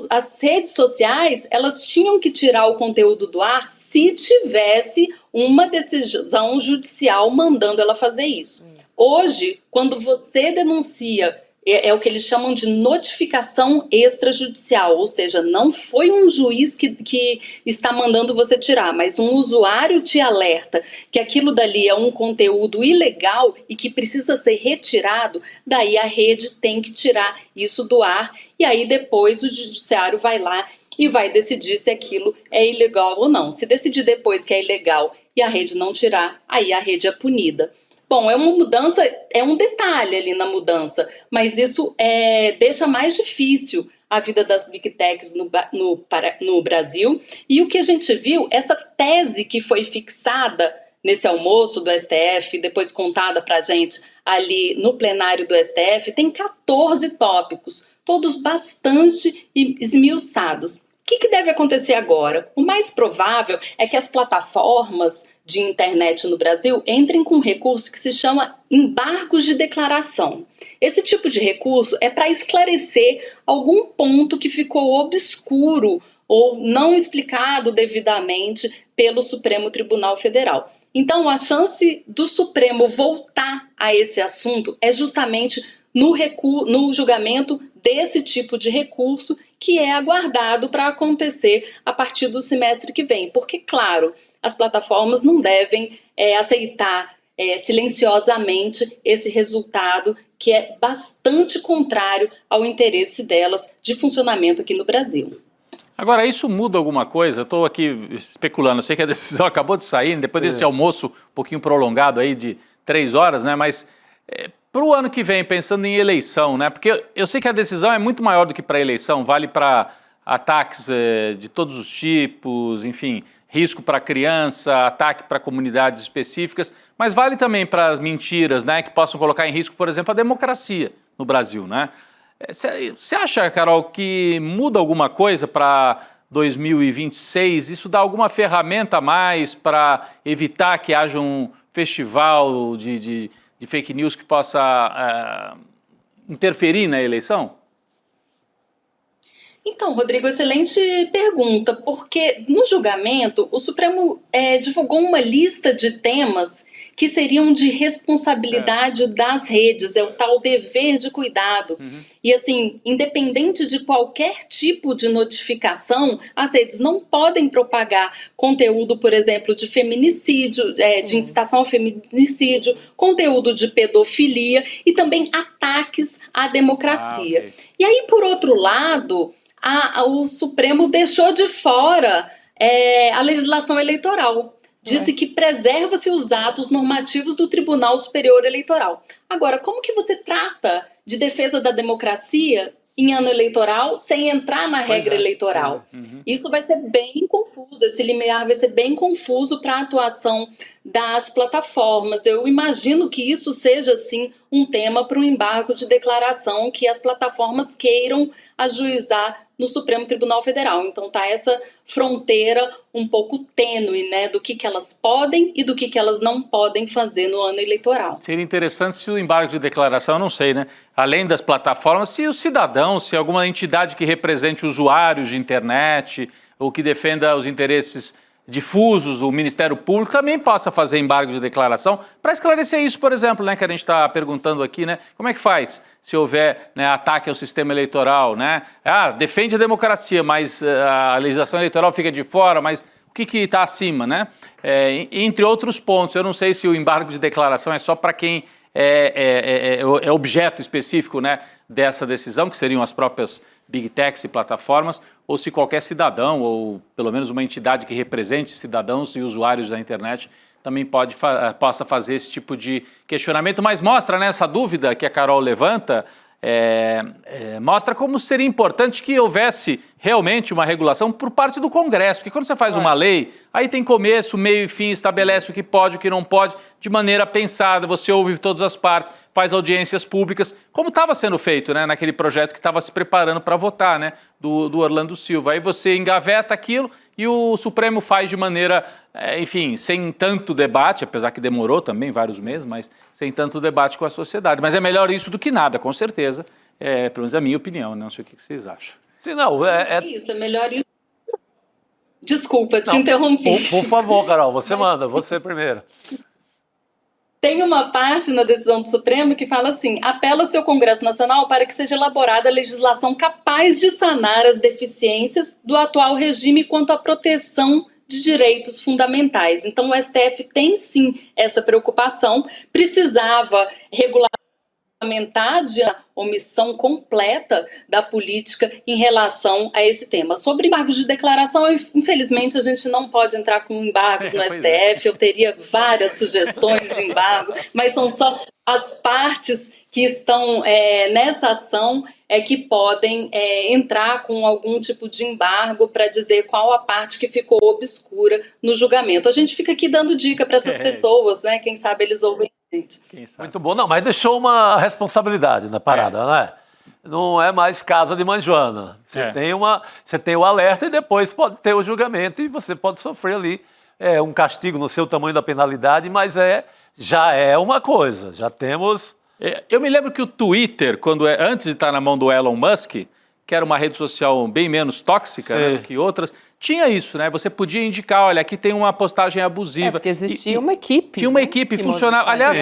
Speaker 6: As redes sociais, elas tinham que tirar o conteúdo do ar se tivesse uma decisão judicial mandando ela fazer isso. Hoje, quando você denuncia, é o que eles chamam de notificação extrajudicial, ou seja, não foi um juiz que está mandando você tirar, mas um usuário te alerta que aquilo dali é um conteúdo ilegal e que precisa ser retirado, daí a rede tem que tirar isso do ar e aí depois o judiciário vai lá e vai decidir se aquilo é ilegal ou não. Se decidir depois que é ilegal e a rede não tirar, aí a rede é punida. Bom, é uma mudança, é um detalhe ali na mudança, mas isso deixa mais difícil a vida das Big Techs no Brasil. E o que a gente viu, essa tese que foi fixada nesse almoço do STF, depois contada para a gente ali no plenário do STF, tem 14 tópicos. todos bastante esmiuçados. O que deve acontecer agora? O mais provável é que as plataformas de internet no Brasil entrem com um recurso que se chama embargos de declaração. Esse tipo de recurso é para esclarecer algum ponto que ficou obscuro ou não explicado devidamente pelo Supremo Tribunal Federal. Então, a chance do Supremo voltar a esse assunto é justamente no julgamento desse tipo de recurso, que é aguardado para acontecer a partir do semestre que vem. Porque, claro, as plataformas não devem aceitar silenciosamente esse resultado que é bastante contrário ao interesse delas de funcionamento aqui no Brasil.
Speaker 5: Agora, isso muda alguma coisa? Eu estou aqui especulando, eu sei que a decisão acabou de sair, depois desse almoço um pouquinho prolongado aí de 3 horas, né? Mas para o ano que vem, pensando em eleição, né? Porque eu sei que a decisão é muito maior do que para a eleição, vale para ataques de todos os tipos, enfim, risco para criança, ataque para comunidades específicas, mas vale também para as mentiras, né? Que possam colocar em risco, por exemplo, a democracia no Brasil, né? Você acha, Carol, que muda alguma coisa para 2026? Isso dá alguma ferramenta a mais para evitar que haja um festival de fake news que possa interferir na eleição?
Speaker 6: Então, Rodrigo, excelente pergunta, porque no julgamento o Supremo divulgou uma lista de temas que seriam de responsabilidade das redes, é o tal dever de cuidado. E assim, independente de qualquer tipo de notificação, as redes não podem propagar conteúdo, por exemplo, de feminicídio, de incitação ao feminicídio, conteúdo de pedofilia e também ataques à democracia.
Speaker 5: Okay.
Speaker 6: E aí, por outro lado, o Supremo deixou de fora a legislação eleitoral. Disse que preserva-se os atos normativos do Tribunal Superior Eleitoral. Agora, como que você trata de defesa da democracia em ano eleitoral sem entrar na regra eleitoral? Isso vai ser bem confuso, esse limiar vai ser bem confuso para a atuação das plataformas. Eu imagino que isso seja, sim, um tema para um embargo de declaração que as plataformas queiram ajuizar no Supremo Tribunal Federal. Então tá essa fronteira um pouco tênue, né, do que elas podem e do que elas não podem fazer no ano eleitoral.
Speaker 5: Seria interessante se o embargo de declaração, eu não sei, né, além das plataformas, se o cidadão, se alguma entidade que represente usuários de internet ou que defenda os interesses difusos, o Ministério Público também possa fazer embargo de declaração para esclarecer isso, por exemplo, né, que a gente está perguntando aqui, né, como é que faz se houver, né, ataque ao sistema eleitoral, né, defende a democracia, mas a legislação eleitoral fica de fora, mas o que está acima, né, entre outros pontos. Eu não sei se o embargo de declaração é só para quem é objeto específico, né, dessa decisão, que seriam as próprias Big Techs e plataformas, ou se qualquer cidadão, ou pelo menos uma entidade que represente cidadãos e usuários da internet, também possa fazer esse tipo de questionamento. Mas mostra, né, essa dúvida que a Carol levanta, mostra como seria importante que houvesse realmente uma regulação por parte do Congresso, porque quando você faz uma lei, aí tem começo, meio e fim, estabelece o que pode, o que não pode, de maneira pensada, você ouve todas as partes, faz audiências públicas, como estava sendo feito, né, naquele projeto que estava se preparando para votar, né, do Orlando Silva. Aí você engaveta aquilo e o Supremo faz de maneira, enfim, sem tanto debate, apesar que demorou também vários meses, mas sem tanto debate com a sociedade. Mas é melhor isso do que nada, com certeza, pelo menos é a minha opinião, não sei o que vocês acham.
Speaker 4: Sim, não,
Speaker 6: Isso, é melhor isso. Desculpa, te interrompi.
Speaker 4: Por favor, Carol, você manda, você primeiro.
Speaker 6: Tem uma parte na decisão do Supremo que fala assim: apela-se ao Congresso Nacional para que seja elaborada a legislação capaz de sanar as deficiências do atual regime quanto à proteção de direitos fundamentais. Então o STF tem sim essa preocupação, precisava regulamentar a omissão completa da política em relação a esse tema. Sobre embargos de declaração, infelizmente a gente não pode entrar com embargos no STF, eu teria várias sugestões de embargo, mas são só as partes que estão nessa ação que podem entrar com algum tipo de embargo para dizer qual a parte que ficou obscura no julgamento. A gente fica aqui dando dica para essas pessoas, né? Quem sabe eles ouvem.
Speaker 4: Muito bom. Não, mas deixou uma responsabilidade na parada, né? não é mais casa de mãe Joana. Você tem o alerta e depois pode ter o julgamento e você pode sofrer ali um castigo no seu tamanho da penalidade, mas já é uma coisa, já temos...
Speaker 5: Eu me lembro que o Twitter, antes de estar na mão do Elon Musk, que era uma rede social bem menos tóxica, né, do que outras, tinha isso, né? Você podia indicar, olha, aqui tem uma postagem abusiva.
Speaker 2: Porque existia uma equipe.
Speaker 5: Tinha uma equipe,
Speaker 2: que
Speaker 5: funcionava. Aliás,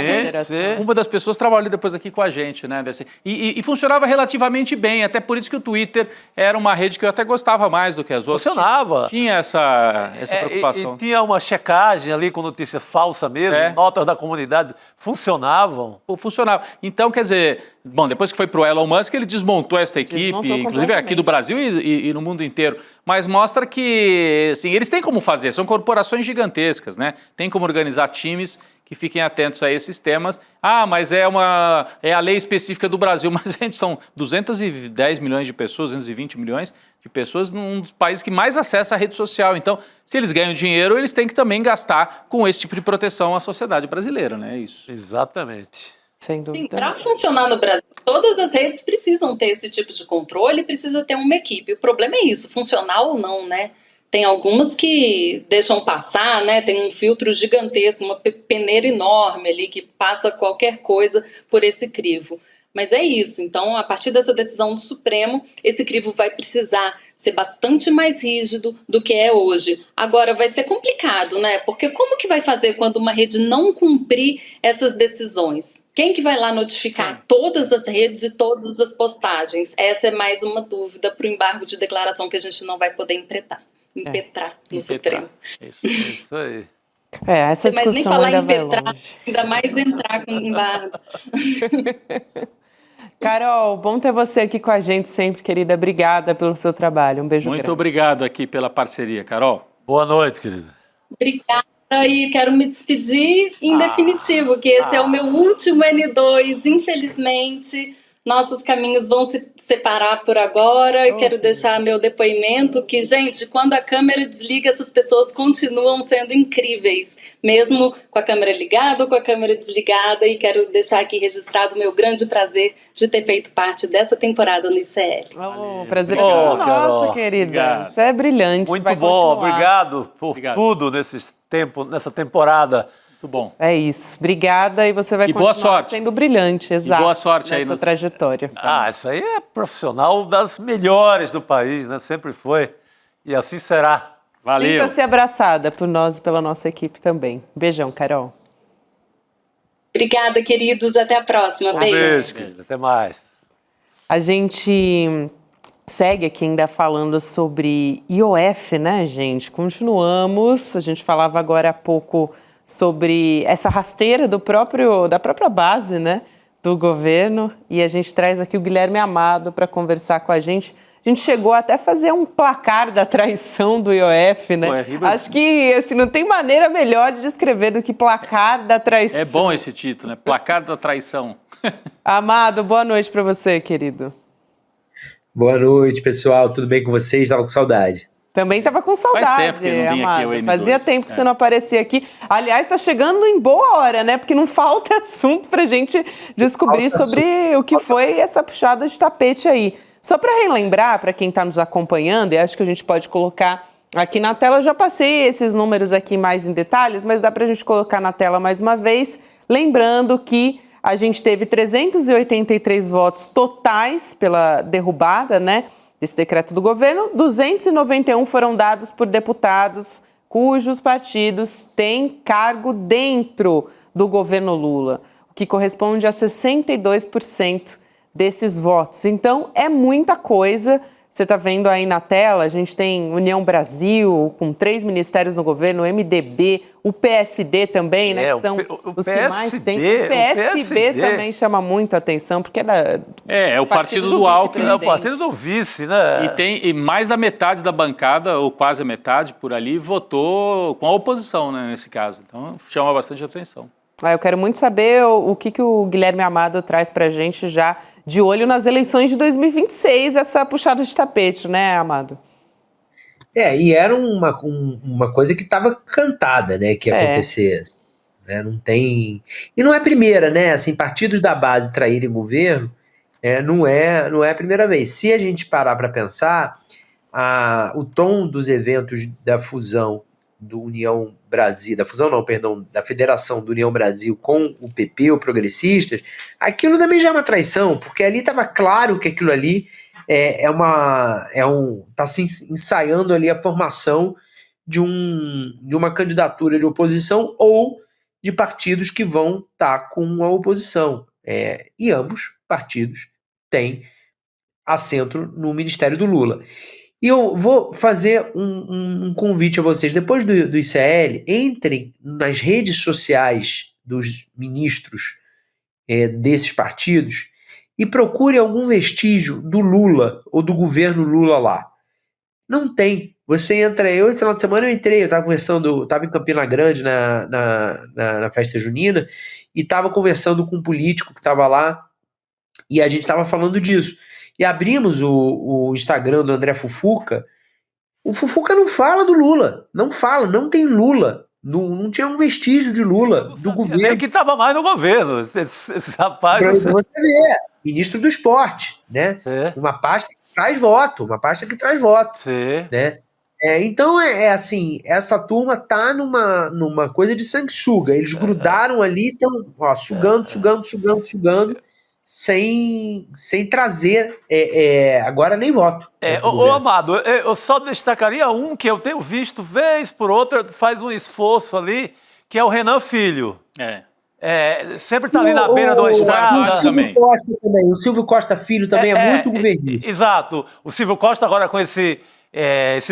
Speaker 4: sim.
Speaker 5: uma das pessoas trabalhou ali depois aqui com a gente, né? E funcionava relativamente bem, até por isso que o Twitter era uma rede que eu até gostava mais do que as outras.
Speaker 4: Funcionava.
Speaker 5: Tinha essa preocupação.
Speaker 4: E tinha uma checagem ali com notícia falsa mesmo, notas da comunidade, funcionavam.
Speaker 5: Funcionava. Então, quer dizer, bom, depois que foi para o Elon Musk, ele desmontou essa equipe, inclusive aqui do Brasil e no mundo inteiro. Mas mostra que, assim, eles têm como fazer, são corporações gigantescas, né? Tem como organizar times que fiquem atentos a esses temas. Mas é a lei específica do Brasil, mas a gente são 210 milhões de pessoas, 220 milhões de pessoas num dos países que mais acessa a rede social. Então, se eles ganham dinheiro, eles têm que também gastar com esse tipo de proteção à sociedade brasileira, né? É isso.
Speaker 4: Exatamente.
Speaker 2: Sem dúvida.
Speaker 6: Para funcionar no Brasil, todas as redes precisam ter esse tipo de controle, precisa ter uma equipe. O problema é isso, funcional ou não, né? Tem algumas que deixam passar, né? Tem um filtro gigantesco, uma peneira enorme ali que passa qualquer coisa por esse crivo. Mas é isso, então a partir dessa decisão do Supremo, esse crivo vai precisar ser bastante mais rígido do que é hoje. Agora vai ser complicado, né? Porque como que vai fazer quando uma rede não cumprir essas decisões? Quem que vai lá notificar todas as redes e todas as postagens? Essa é mais uma dúvida para o embargo de declaração que a gente não vai poder impetrar no Supremo.
Speaker 4: Isso aí.
Speaker 2: Essa
Speaker 6: Mas nem
Speaker 2: discussão
Speaker 6: falar
Speaker 2: ainda
Speaker 6: em
Speaker 2: vai
Speaker 6: impetrar,
Speaker 2: longe.
Speaker 6: ainda mais entrar com embargo.
Speaker 2: Carol, bom ter você aqui com a gente sempre, querida. Obrigada pelo seu trabalho. Um beijo grande.
Speaker 5: Muito obrigado aqui pela parceria, Carol.
Speaker 4: Boa noite, querida.
Speaker 6: Obrigada e quero me despedir em definitivo, que esse é o meu último N2, infelizmente. Nossos caminhos vão se separar por agora. Quero deixar meu depoimento que, gente, quando a câmera desliga, essas pessoas continuam sendo incríveis, mesmo com a câmera ligada ou com a câmera desligada. E quero deixar aqui registrado o meu grande prazer de ter feito parte dessa temporada no ICL.
Speaker 2: O prazer é todo nosso,
Speaker 4: Carol.
Speaker 2: querida.
Speaker 5: Obrigado.
Speaker 2: Você é brilhante.
Speaker 4: Muito
Speaker 2: vai
Speaker 4: bom,
Speaker 2: continuar.
Speaker 4: obrigado por tudo nessa temporada.
Speaker 5: Muito bom.
Speaker 2: É isso. Obrigada e você vai
Speaker 5: E boa
Speaker 2: continuar
Speaker 5: sorte.
Speaker 2: sendo brilhante, exato.
Speaker 5: boa sorte aí
Speaker 2: nessa
Speaker 5: no-
Speaker 2: trajetória.
Speaker 4: Isso aí é profissional das melhores do país, né? Sempre foi. E assim será.
Speaker 5: Valeu.
Speaker 2: Sinta-se abraçada por nós e pela nossa equipe também. Beijão, Carol.
Speaker 6: Obrigada, queridos. Até a próxima.
Speaker 4: Um
Speaker 6: Beijo.
Speaker 4: beijo, querida. Até mais.
Speaker 2: A gente segue aqui ainda falando sobre IOF, né, gente? Continuamos. A gente falava agora há pouco sobre essa rasteira da própria base, né, do governo. E a gente traz aqui o Guilherme Amado para conversar com a gente. A gente chegou até a fazer um placar da traição do IOF, né? Acho que assim, não tem maneira melhor de descrever do que placar da traição.
Speaker 5: É bom esse título, né? Placar da traição.
Speaker 2: Amado, boa noite para você, querido.
Speaker 7: Boa noite, pessoal. Tudo bem com vocês? Estava com saudade.
Speaker 2: Também estava com saudade,
Speaker 5: tempo que não vinha aqui
Speaker 2: Amado.
Speaker 5: o M2.
Speaker 2: Fazia tempo que você não aparecia aqui. Aliás, está chegando em boa hora, né? Porque não falta assunto para a gente descobrir sobre o que foi essa puxada de tapete aí. Só para relembrar, para quem está nos acompanhando, e acho que a gente pode colocar aqui na tela, eu já passei esses números aqui mais em detalhes, mas dá para a gente colocar na tela mais uma vez, lembrando que a gente teve 383 votos totais pela derrubada, né, desse decreto do governo, 291 foram dados por deputados cujos partidos têm cargo dentro do governo Lula, o que corresponde a 62% desses votos. Então, é muita coisa. Você está vendo aí na tela, a gente tem União Brasil, com 3 ministérios no governo, o MDB, o PSD também, né? Que são os que mais têm. O PSB também chama muito a atenção, porque
Speaker 5: É o partido do Alckmin.
Speaker 4: É o partido do vice, né?
Speaker 5: E mais da metade da bancada, ou quase a metade por ali, votou com a oposição, né, nesse caso. Então, chama bastante atenção.
Speaker 2: Eu quero muito saber o que o Guilherme Amado traz pra gente já de olho nas eleições de 2026, essa puxada de tapete, né, Amado?
Speaker 7: E era uma coisa que estava cantada, né, que ia acontecer. Né, não tem... E não é a primeira, né, assim, partidos da base traírem governo Não é a primeira vez. Se a gente parar para pensar, o tom dos eventos da fusão do União Brasil, da Federação do União Brasil com o PP, o Progressistas, aquilo também já é uma traição, porque ali estava claro que aquilo ali está se ensaiando ali a formação de uma candidatura de oposição ou de partidos que vão estar com a oposição. E ambos partidos têm assento no Ministério do Lula. E eu vou fazer um convite a vocês. Depois do ICL, entrem nas redes sociais dos ministros desses partidos e procurem algum vestígio do Lula ou do governo Lula lá. Não tem. Você entra... Esse final de semana eu entrei, eu estava em Campina Grande na festa junina e estava conversando com um político que estava lá e a gente estava falando disso. E abrimos o Instagram do André Fufuca. O Fufuca não fala do Lula. Não fala, não tem Lula. Não tinha um vestígio de Lula, do governo.
Speaker 4: Nem que estava mais no governo. Esse rapaz.
Speaker 7: Pra você ver, ministro do esporte, né? Uma pasta que traz voto,
Speaker 4: Sim.
Speaker 7: né? Então assim, essa turma tá numa coisa de sanguessuga. Eles grudaram ali, estão sugando, sem trazer agora nem voto.
Speaker 4: Amado, eu só destacaria um que eu tenho visto vez por outra, faz um esforço ali, que é o Renan Filho. Sempre está ali na beira de uma estrada.
Speaker 7: O Silvio Costa Filho também é muito governista.
Speaker 4: Exato. O Silvio Costa agora com esse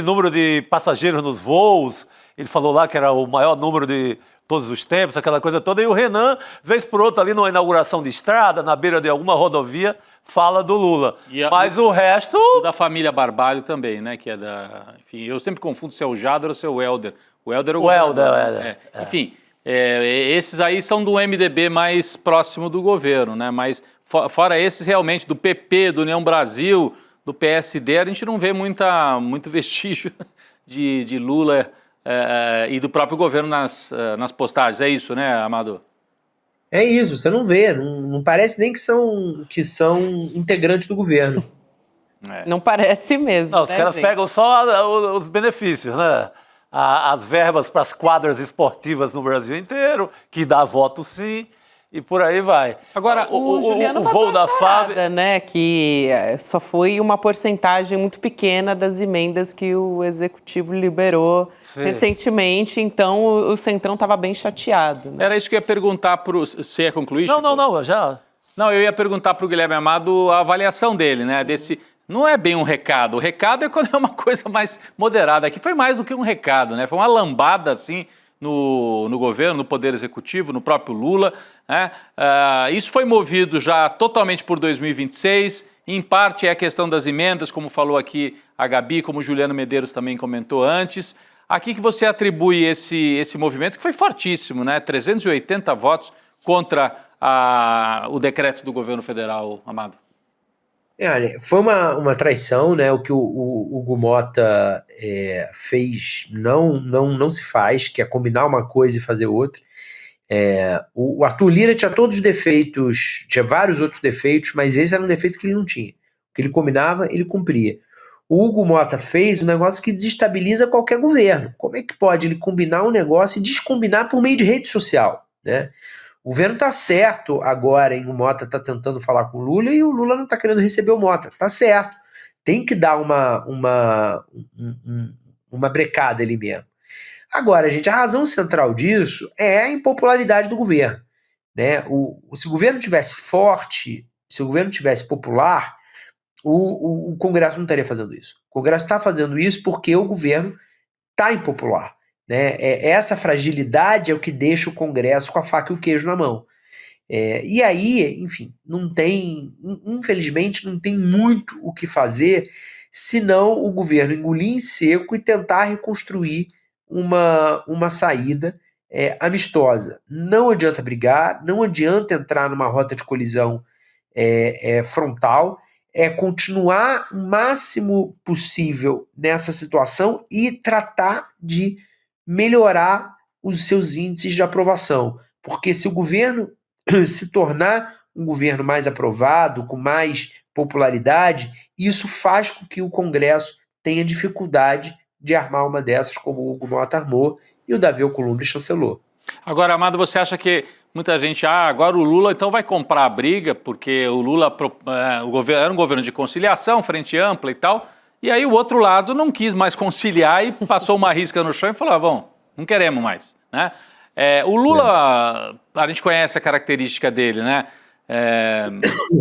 Speaker 4: número de passageiros nos voos, ele falou lá que era o maior número de todos os tempos, aquela coisa toda, e o Renan, vez por outra ali numa inauguração de estrada, na beira de alguma rodovia, fala do Lula. Mas o resto...
Speaker 5: O da família Barbalho também, né, que é da... Enfim, eu sempre confundo se é o Jader ou se é o Helder. O Helder é o
Speaker 4: Helder.
Speaker 5: Enfim, esses aí são do MDB mais próximo do governo, né, mas fora esses realmente, do PP, do União Brasil, do PSD, a gente não vê muito vestígio de Lula... e do próprio governo nas postagens. É isso, né, Amado?
Speaker 7: É isso, você não vê. Não parece nem que são integrantes do governo.
Speaker 2: Não parece mesmo.
Speaker 4: Não, os caras pegam só os benefícios, né? As verbas para as quadras esportivas no Brasil inteiro, que dá voto sim, e por aí vai.
Speaker 2: Agora, o Juliano
Speaker 4: voo da FAB,
Speaker 2: né, que só foi uma porcentagem muito pequena das emendas que o Executivo liberou recentemente, então o Centrão estava bem chateado. Né?
Speaker 5: Era isso que eu ia perguntar para o... Você ia concluir?
Speaker 4: Não, já...
Speaker 5: Não, eu ia perguntar para o Guilherme Amado a avaliação dele, né, desse... Não é bem um recado, o recado é quando é uma coisa mais moderada. Aqui foi mais do que um recado, né, foi uma lambada, assim... No governo, no Poder Executivo, no próprio Lula. Né? Isso foi movido já totalmente por 2026, em parte é a questão das emendas, como falou aqui a Gabi, como o Juliano Medeiros também comentou antes. A que você atribui esse movimento, que foi fortíssimo, né? 380 votos contra o decreto do governo federal, Amado?
Speaker 7: Olha, foi uma traição, né? O que o Hugo Mota fez não se faz, que é combinar uma coisa e fazer outra. O Arthur Lira tinha todos os defeitos, tinha vários outros defeitos, mas esse era um defeito que ele não tinha. O que ele combinava, ele cumpria. O Hugo Mota fez um negócio que desestabiliza qualquer governo. Como é que pode ele combinar um negócio e descombinar por meio de rede social, né? O governo está certo agora, o Mota está tentando falar com o Lula e o Lula não está querendo receber o Mota. Está certo. Tem que dar uma brecada ali mesmo. Agora, gente, a razão central disso é a impopularidade do governo. Né? Se o governo tivesse forte, se o governo tivesse popular, o Congresso não estaria fazendo isso. O Congresso está fazendo isso porque o governo está impopular. Né? Essa fragilidade é o que deixa o Congresso com a faca e o queijo na mão. E aí, enfim, infelizmente, não tem muito o que fazer senão o governo engolir em seco e tentar reconstruir uma saída amistosa. Não adianta brigar, não adianta entrar numa rota de colisão frontal, continuar o máximo possível nessa situação e tratar de melhorar os seus índices de aprovação. Porque se o governo se tornar um governo mais aprovado, com mais popularidade, isso faz com que o Congresso tenha dificuldade de armar uma dessas, como o Hugo Mota armou e o Davi Alcolumbre chancelou.
Speaker 5: Agora, Amado, você acha que muita gente, agora o Lula então vai comprar a briga, porque o Lula era um governo de conciliação, frente ampla e tal, e aí o outro lado não quis mais conciliar e passou uma risca no chão e falou, bom, não queremos mais, né? O Lula, a gente conhece a característica dele, né?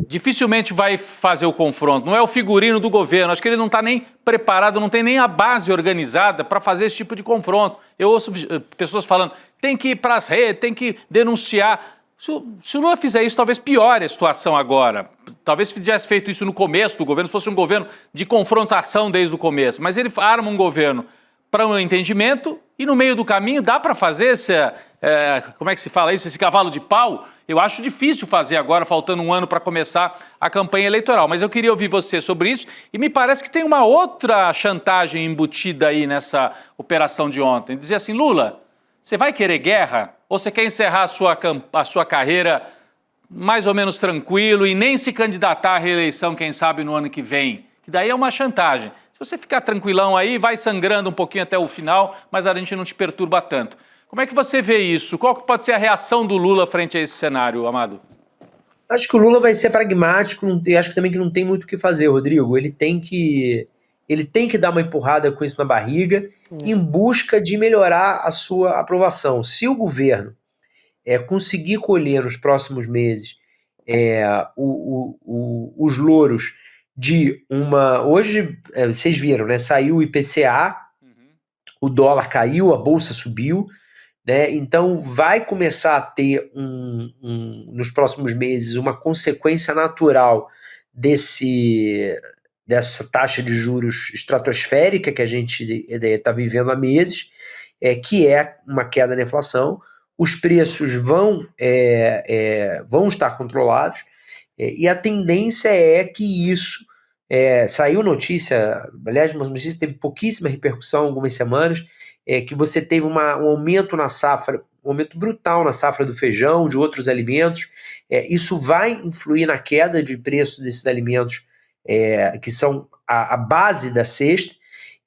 Speaker 5: Dificilmente vai fazer o confronto, não é o figurino do governo, acho que ele não está nem preparado, não tem nem a base organizada para fazer esse tipo de confronto. Eu ouço pessoas falando, tem que ir para as redes, tem que denunciar. Se o Lula fizer isso, talvez piore a situação agora. Talvez se tivesse feito isso no começo do governo, se fosse um governo de confrontação desde o começo, mas ele arma um governo para um entendimento e no meio do caminho dá para fazer como é que se fala isso, esse cavalo de pau? Eu acho difícil fazer agora, faltando um ano para começar a campanha eleitoral. Mas eu queria ouvir você sobre isso e me parece que tem uma outra chantagem embutida aí nessa operação de ontem. Dizer assim, Lula, você vai querer guerra ou você quer encerrar a sua carreira mais ou menos tranquilo e nem se candidatar à reeleição, quem sabe, no ano que vem? Que daí é uma chantagem. Se você ficar tranquilão aí, vai sangrando um pouquinho até o final, mas a gente não te perturba tanto. Como é que você vê isso? Qual que pode ser a reação do Lula frente a esse cenário, Amado?
Speaker 7: Acho que o Lula vai ser pragmático, acho que também que não tem muito o que fazer, Rodrigo. Ele tem que dar uma empurrada com isso na barriga em busca de melhorar a sua aprovação. Se o governo conseguir colher nos próximos meses os louros de uma... Hoje, vocês viram, né? Saiu o IPCA, o dólar caiu, a bolsa subiu, né? Então vai começar a ter nos próximos meses uma consequência natural dessa taxa de juros estratosférica que a gente está vivendo há meses, que é uma queda na inflação. Os preços vão estar controlados e a tendência é que isso saiu notícia, aliás, uma notícia que teve pouquíssima repercussão algumas semanas, que você teve um aumento na safra, um aumento brutal na safra do feijão, de outros alimentos. Isso vai influir na queda de preço desses alimentos que são a base da cesta,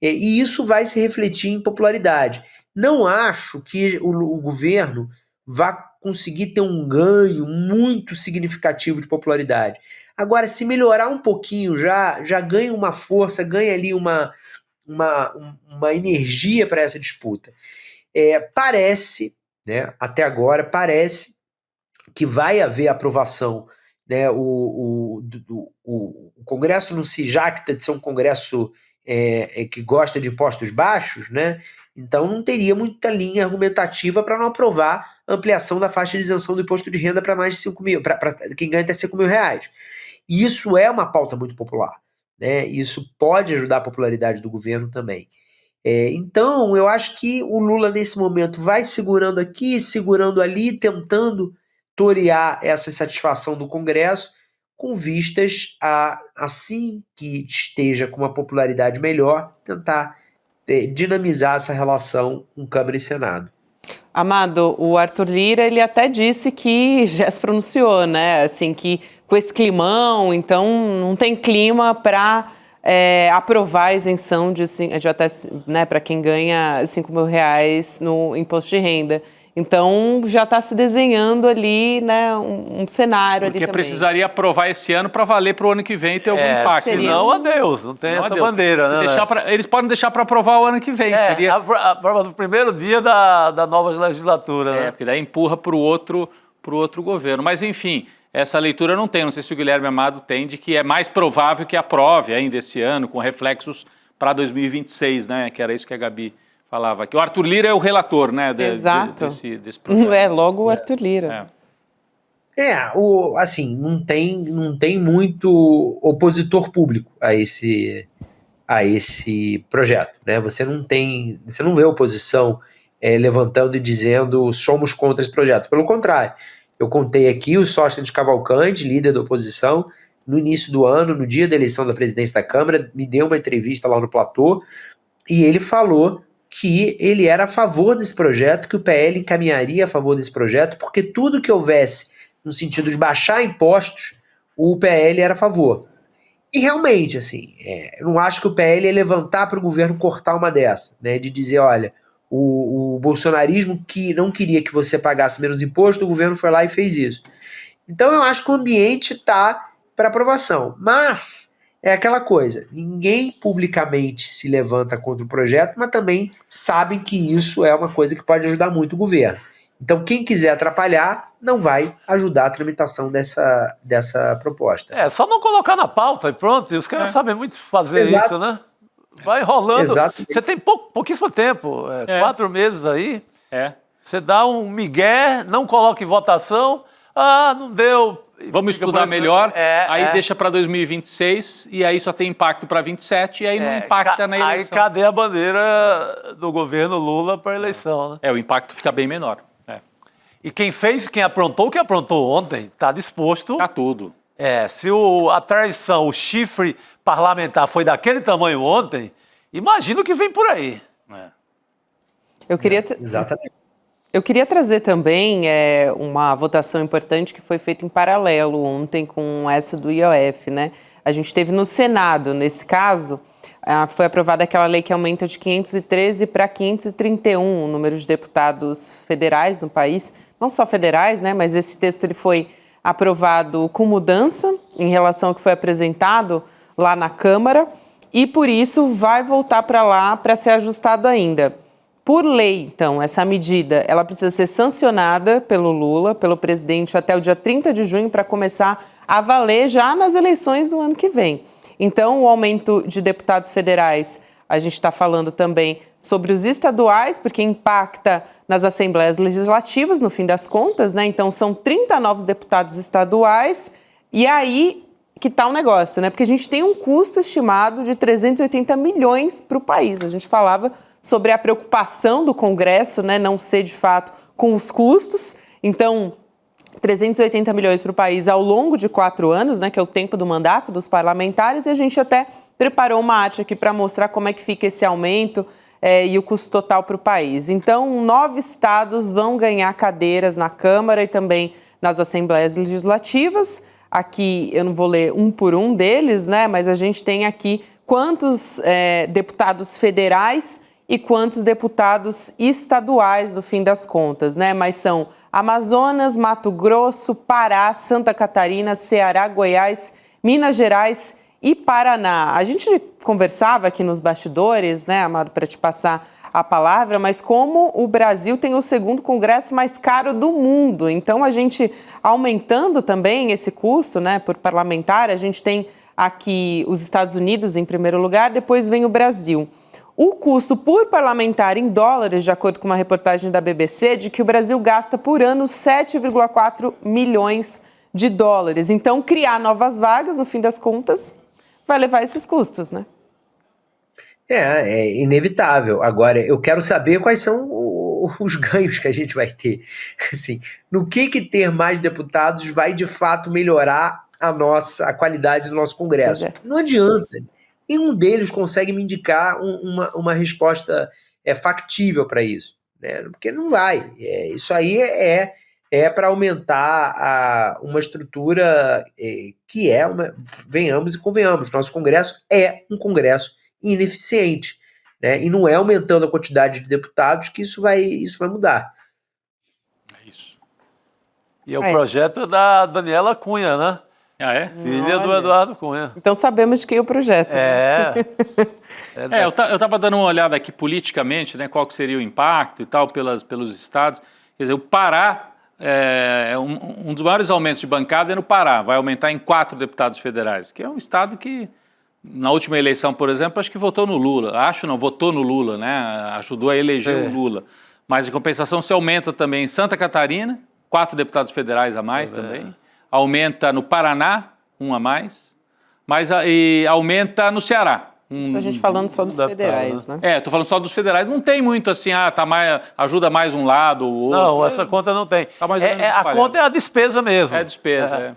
Speaker 7: e isso vai se refletir em popularidade. Não acho que o governo vá conseguir ter um ganho muito significativo de popularidade. Agora, se melhorar um pouquinho, já ganha uma força, ganha ali uma energia para essa disputa. Parece, né, até agora, parece que vai haver aprovação, né? O Congresso não se jacta de ser um Congresso que gosta de impostos baixos, né? Então não teria muita linha argumentativa para não aprovar a ampliação da faixa de isenção do imposto de renda para mais de 5 mil, para quem ganha até 5 mil reais. E isso é uma pauta muito popular, né? Isso pode ajudar a popularidade do governo também. Então, eu acho que o Lula, nesse momento, vai segurando aqui, segurando ali, tentando torear essa satisfação do Congresso, com vistas a, assim que esteja com uma popularidade melhor, tentar dinamizar essa relação com Câmara e Senado.
Speaker 2: Amado, o Arthur Lira, ele até disse que já se pronunciou, né? Assim, que com esse climão, então não tem clima para aprovar a isenção de até, né, para quem ganha 5 mil reais no imposto de renda. Então já está se desenhando ali, né, um cenário.
Speaker 5: Porque
Speaker 2: ali também.
Speaker 5: precisaria aprovar esse ano para valer para o ano que vem e ter algum impacto.
Speaker 4: Senão, adeus, não tem essa bandeira, né?
Speaker 5: Eles podem deixar para aprovar o ano que vem.
Speaker 4: No primeiro dia da nova legislatura, né?
Speaker 5: Porque daí empurra para o outro governo. Mas, enfim, essa leitura eu não tenho. Não sei se o Guilherme Amado tem, de que é mais provável que aprove ainda esse ano, com reflexos para 2026, né? Que era isso que a Gabi falava. Que o Arthur Lira é o relator, né?
Speaker 2: Exato.
Speaker 5: Desse projeto.
Speaker 2: Logo o Arthur Lira.
Speaker 7: Assim, não tem muito opositor público a esse projeto, né? Você não vê oposição levantando e dizendo somos contra esse projeto. Pelo contrário, eu contei aqui o Sóstenes Cavalcante, líder da oposição, no início do ano, no dia da eleição da presidência da Câmara, me deu uma entrevista lá no Platô, e ele falou que ele era a favor desse projeto, que o PL encaminharia a favor desse projeto, porque tudo que houvesse no sentido de baixar impostos, o PL era a favor. E realmente, assim, eu não acho que o PL ia levantar para o governo cortar uma dessa, né? De dizer, olha, o bolsonarismo que não queria que você pagasse menos imposto, o governo foi lá e fez isso. Então eu acho que o ambiente está para aprovação. Mas é aquela coisa, ninguém publicamente se levanta contra o projeto, mas também sabem que isso é uma coisa que pode ajudar muito o governo. Então quem quiser atrapalhar não vai ajudar a tramitação dessa proposta.
Speaker 4: Só não colocar na pauta e pronto. E os caras sabem muito fazer
Speaker 7: Exato.
Speaker 4: isso, né? Vai rolando.
Speaker 7: Exatamente.
Speaker 4: Você tem pouquíssimo tempo, 4 meses aí. Você dá um migué, não coloca em votação. Não deu.
Speaker 5: Vamos estudar melhor, aí deixa para 2026 e aí só tem impacto para 27 e aí não impacta na eleição.
Speaker 4: Aí cadê a bandeira do governo Lula para a eleição, né?
Speaker 5: O impacto fica bem menor.
Speaker 4: E quem aprontou o que aprontou ontem, está disposto...
Speaker 5: Tá tudo.
Speaker 4: Se a traição, o chifre parlamentar foi daquele tamanho ontem, imagina o que vem por aí.
Speaker 7: Exatamente.
Speaker 2: Eu queria trazer também uma votação importante que foi feita em paralelo ontem com essa do IOF, né? A gente teve no Senado, nesse caso, foi aprovada aquela lei que aumenta de 513 para 531 o número de deputados federais no país, não só federais, né? Mas esse texto ele foi aprovado com mudança em relação ao que foi apresentado lá na Câmara e, por isso, vai voltar para lá para ser ajustado ainda. Por lei, então, essa medida ela precisa ser sancionada pelo Lula, pelo presidente, até o dia 30 de junho para começar a valer já nas eleições do ano que vem. Então, o aumento de deputados federais, a gente está falando também sobre os estaduais, porque impacta nas assembleias legislativas, no fim das contas, né? Então, são 30 novos deputados estaduais, e aí que está o negócio, né? Porque a gente tem um custo estimado de 380 milhões para o país. A gente falava sobre a preocupação do Congresso, né? Não ser, de fato, com os custos. Então, 380 milhões para o país ao longo de 4 anos, né? Que é o tempo do mandato dos parlamentares, e a gente até preparou uma arte aqui para mostrar como é que fica esse aumento e o custo total para o país. Então, 9 estados vão ganhar cadeiras na Câmara e também nas Assembleias Legislativas. Aqui eu não vou ler um por um deles, né? Mas a gente tem aqui quantos deputados federais e quantos deputados estaduais, no fim das contas, né? Mas são Amazonas, Mato Grosso, Pará, Santa Catarina, Ceará, Goiás, Minas Gerais e Paraná. A gente conversava aqui nos bastidores, né, Amado, para te passar a palavra, mas como o Brasil tem o segundo congresso mais caro do mundo, então a gente aumentando também esse custo, né, por parlamentar, a gente tem aqui os Estados Unidos em primeiro lugar, depois vem o Brasil. O custo por parlamentar em dólares, de acordo com uma reportagem da BBC, de que o Brasil gasta por ano 7,4 milhões de dólares. Então, criar novas vagas, no fim das contas, vai levar esses custos, né?
Speaker 7: É inevitável. Agora, eu quero saber quais são os ganhos que a gente vai ter. Assim, no que ter mais deputados vai, de fato, melhorar a qualidade do nosso Congresso? Não adianta. Nenhum deles consegue me indicar uma resposta factível para isso, né? Porque não vai. Isso aí é para aumentar uma estrutura que venhamos e convenhamos, nosso Congresso é um Congresso ineficiente, né? E não é aumentando a quantidade de deputados que isso vai mudar.
Speaker 5: É isso.
Speaker 4: E é o projeto da Daniela Cunha, né?
Speaker 5: Ah, é?
Speaker 4: Filha do Eduardo Cunha.
Speaker 2: Então sabemos de quem é o projeto.
Speaker 5: Eu estava dando uma olhada aqui politicamente, né, qual que seria o impacto e tal pelos estados. Quer dizer, o Pará, um dos maiores aumentos de bancada é no Pará, vai aumentar em 4 deputados federais, que é um estado que, na última eleição, por exemplo, acho que votou no Lula. Votou no Lula, né? Ajudou a eleger o Lula. Mas, em compensação, se aumenta também em Santa Catarina, 4 deputados federais a mais também. Aumenta no Paraná, 1 a mais. E aumenta no Ceará.
Speaker 2: Isso a gente falando só dos federais, né?
Speaker 5: Estou falando só dos federais. Não tem muito assim, ajuda mais um lado ou outro.
Speaker 4: Não, essa conta não tem.
Speaker 5: Tá mais ou menos
Speaker 4: a conta é a despesa mesmo.
Speaker 5: É a despesa,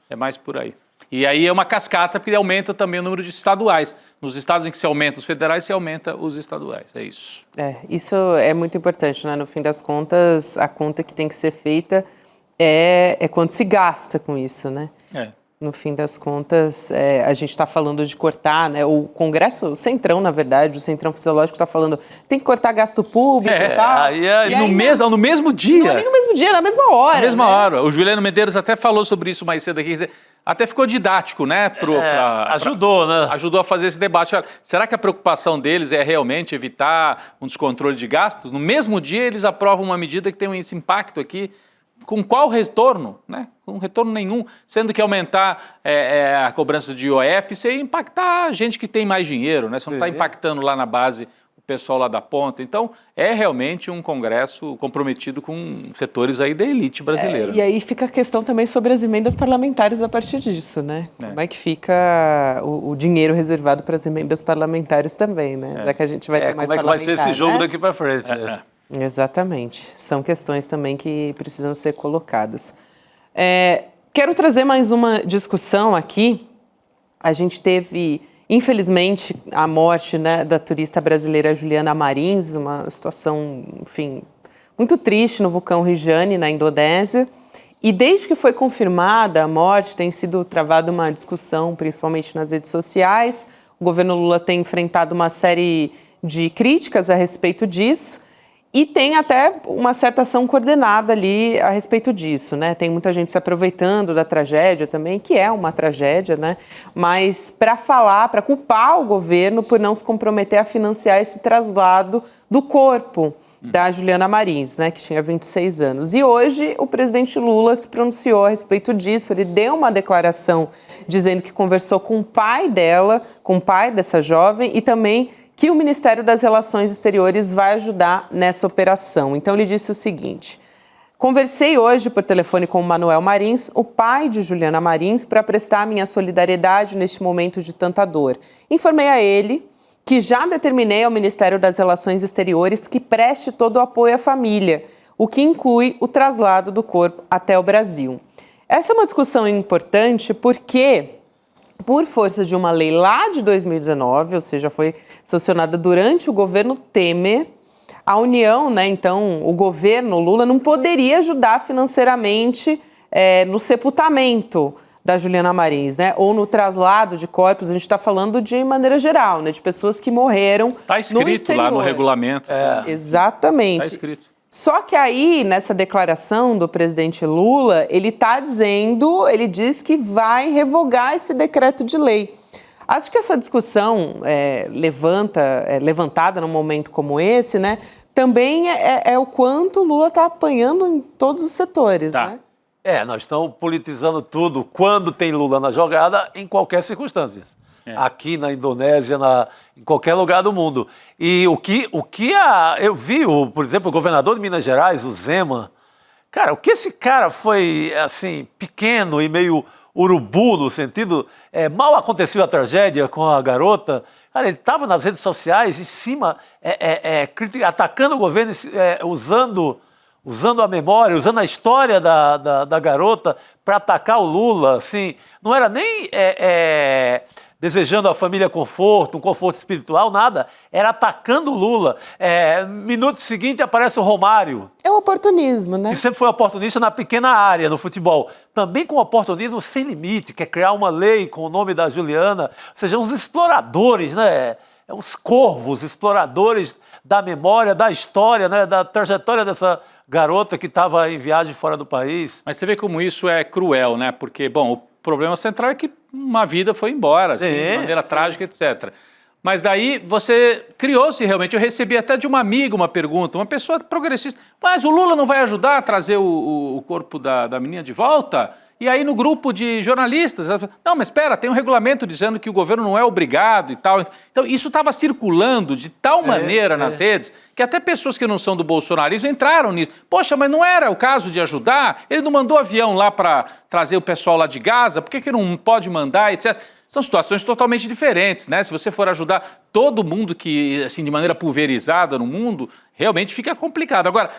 Speaker 5: é mais por aí. E aí é uma cascata, porque aumenta também o número de estaduais. Nos estados em que se aumenta os federais, se aumenta os estaduais. É isso.
Speaker 2: Isso é muito importante, né? No fim das contas, a conta que tem que ser feita é quanto se gasta com isso, né?
Speaker 5: É.
Speaker 2: No fim das contas, a gente está falando de cortar, né? O Congresso, o Centrão, na verdade, o Centrão Fisiológico está falando tem que cortar gasto público e tal.
Speaker 5: No mesmo dia.
Speaker 2: Não é nem no mesmo dia, na mesma hora.
Speaker 5: Na mesma
Speaker 2: né?
Speaker 5: hora. O Juliano Medeiros até falou sobre isso mais cedo aqui. Quer dizer, até ficou didático, né?
Speaker 4: Ajudou, né?
Speaker 5: Ajudou a fazer esse debate. Será que a preocupação deles é realmente evitar um descontrole de gastos? No mesmo dia, eles aprovam uma medida que tem esse impacto aqui. Com qual retorno? Né? Com retorno nenhum, sendo que aumentar a cobrança de IOF, isso ia impactar a gente que tem mais dinheiro, né? Você não está impactando lá na base o pessoal lá da ponta. Então, é realmente um Congresso comprometido com setores aí da elite brasileira.
Speaker 2: E aí fica a questão também sobre as emendas parlamentares a partir disso, né? Como é que fica o dinheiro reservado para as emendas parlamentares também, né? Já que a gente vai ter mais
Speaker 4: como é que vai ser esse jogo
Speaker 2: né?
Speaker 4: daqui para frente?
Speaker 2: Exatamente. São questões também que precisam ser colocadas. Quero trazer mais uma discussão aqui. A gente teve, infelizmente, a morte, né, da turista brasileira Juliana Marins, uma situação, enfim, muito triste no vulcão Rinjani, na Indonésia. E desde que foi confirmada a morte, tem sido travada uma discussão, principalmente nas redes sociais. O governo Lula tem enfrentado uma série de críticas a respeito disso. E tem até uma certa ação coordenada ali a respeito disso, né? Tem muita gente se aproveitando da tragédia também, que é uma tragédia, né? Mas para culpar o governo por não se comprometer a financiar esse traslado do corpo da Juliana Marins, né? Que tinha 26 anos. E hoje o presidente Lula se pronunciou a respeito disso. Ele deu uma declaração dizendo que conversou com o pai dela, com o pai dessa jovem e também que o Ministério das Relações Exteriores vai ajudar nessa operação. Então, ele disse o seguinte: conversei hoje por telefone com o Manuel Marins, o pai de Juliana Marins, para prestar minha solidariedade neste momento de tanta dor. Informei a ele que já determinei ao Ministério das Relações Exteriores que preste todo o apoio à família, o que inclui o traslado do corpo até o Brasil. Essa é uma discussão importante porque, por força de uma lei lá de 2019, ou seja, foi sancionada durante o governo Temer, a União, né, então o governo Lula não poderia ajudar financeiramente no sepultamento da Juliana Marins, né, ou no traslado de corpos. A gente está falando de maneira geral, né, de pessoas que morreram no exterior.
Speaker 5: Está escrito lá no regulamento.
Speaker 2: Exatamente.
Speaker 5: Está escrito.
Speaker 2: Só que aí, nessa declaração do presidente Lula, ele diz que vai revogar esse decreto de lei. Acho que essa discussão levantada num momento como esse, né, também é o quanto o Lula está apanhando em todos os setores, né?
Speaker 4: Nós estamos politizando tudo quando tem Lula na jogada, em qualquer circunstância. Aqui na Indonésia, em qualquer lugar do mundo. E eu vi, por exemplo, o governador de Minas Gerais, o Zema, cara, o que esse cara foi, assim, pequeno e meio urubu, no sentido, mal aconteceu a tragédia com a garota, cara, ele estava nas redes sociais, em cima, atacando o governo, usando a memória, usando a história da garota para atacar o Lula, assim, não era nem desejando à família conforto, um conforto espiritual, nada. Era atacando o Lula. Minuto seguinte aparece o Romário.
Speaker 2: É o oportunismo, né?
Speaker 4: Que sempre foi oportunista na pequena área, no futebol. Também com oportunismo sem limite, quer criar uma lei com o nome da Juliana. Ou seja, uns exploradores, né? Uns corvos, exploradores da memória, da história, né? Da trajetória dessa garota que estava em viagem fora do país.
Speaker 5: Mas você vê como isso é cruel, né? Porque, bom, o problema central é que uma vida foi embora, assim, de maneira trágica, etc. Mas daí criou-se realmente, eu recebi até de uma amiga uma pergunta, uma pessoa progressista, mas o Lula não vai ajudar a trazer o corpo da menina de volta? E aí no grupo de jornalistas, não, mas espera, tem um regulamento dizendo que o governo não é obrigado e tal. Então isso estava circulando de tal maneira nas redes que até pessoas que não são do bolsonarismo entraram nisso. Poxa, mas não era o caso de ajudar? Ele não mandou avião lá para trazer o pessoal lá de Gaza? Por que não pode mandar, etc.? São situações totalmente diferentes, né? Se você for ajudar todo mundo que, assim, de maneira pulverizada no mundo, realmente fica complicado. Agora,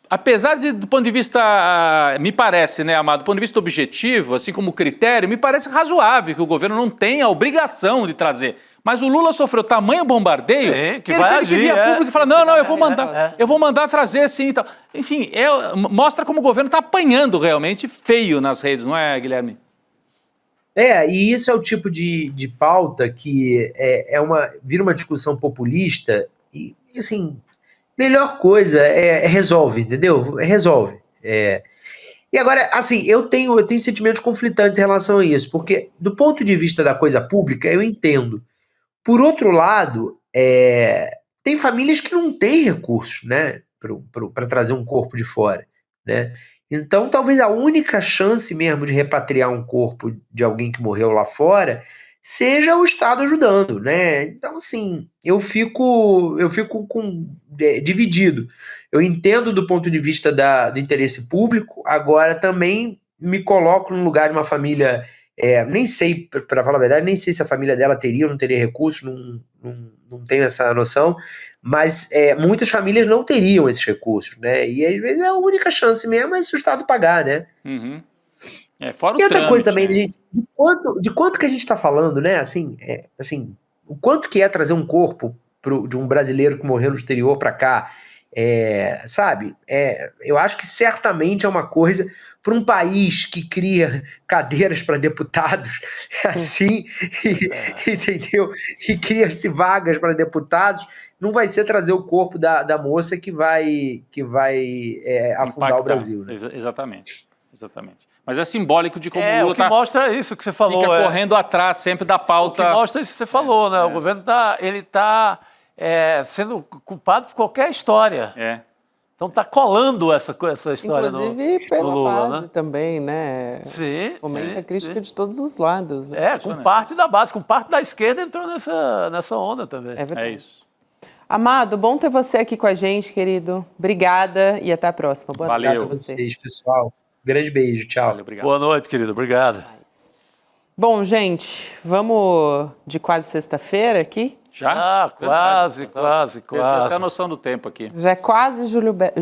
Speaker 5: apesar do ponto de vista, me parece, né, Amado, do ponto de vista objetivo, assim como critério, me parece razoável que o governo não tenha a obrigação de trazer. Mas o Lula sofreu tamanho bombardeio
Speaker 4: que
Speaker 5: ele
Speaker 4: vai
Speaker 5: teve
Speaker 4: agir,
Speaker 5: que vir a público e falar, não, eu vou mandar trazer sim e tal. Enfim, mostra como o governo está apanhando realmente feio nas redes, não é, Guilherme?
Speaker 7: E isso é o tipo de pauta que vira uma discussão populista e assim, melhor coisa resolve, entendeu? Resolve. E agora, assim, eu tenho sentimentos conflitantes em relação a isso, porque do ponto de vista da coisa pública, eu entendo. Por outro lado, tem famílias que não têm recursos, né, para trazer um corpo de fora, né? Então, talvez a única chance mesmo de repatriar um corpo de alguém que morreu lá fora seja o Estado ajudando, né? Então, assim, eu fico dividido. Eu entendo do ponto de vista do interesse público, agora também me coloco no lugar de uma família, nem sei, para falar a verdade, nem sei se a família dela teria ou não teria recursos, não tenho essa noção, mas muitas famílias não teriam esses recursos, né? E às vezes a única chance mesmo é se o Estado pagar, né?
Speaker 5: Uhum. Fora o
Speaker 7: e outra
Speaker 5: trâmite,
Speaker 7: coisa também, gente, de quanto que a gente está falando, né? Assim, o quanto que é trazer um corpo de um brasileiro que morreu no exterior para cá, sabe? Eu acho que certamente é uma coisa para um país que cria cadeiras para deputados, assim, entendeu? E cria-se vagas para deputados, não vai ser trazer o corpo da moça que vai afundar o Brasil, né?
Speaker 5: Exatamente. Mas é simbólico de como o Lula
Speaker 4: o que mostra isso que você falou.
Speaker 5: Fica correndo atrás sempre da pauta.
Speaker 4: O que mostra isso que você falou, né? O governo está sendo culpado por qualquer história. Então está colando essa história.
Speaker 2: Inclusive pela
Speaker 4: Lula,
Speaker 2: base,
Speaker 4: né?
Speaker 2: também, né?
Speaker 4: Sim.
Speaker 2: Comenta a crítica de todos os lados, né?
Speaker 4: Com parte da base, com parte da esquerda entrou nessa onda também.
Speaker 2: É verdade.
Speaker 5: É isso.
Speaker 2: Amado, bom ter você aqui com a gente, querido. Obrigada e até a próxima. Boa
Speaker 5: Valeu.
Speaker 2: noite
Speaker 7: Obrigado a vocês, pessoal. Grande beijo, tchau.
Speaker 5: Valeu, obrigado.
Speaker 4: Boa noite, querido. Obrigado.
Speaker 2: Bom, gente, vamos de quase sexta-feira aqui?
Speaker 5: Já?
Speaker 4: Quase.
Speaker 5: Tem até a noção do tempo aqui.
Speaker 2: Já é quase Jurubeba.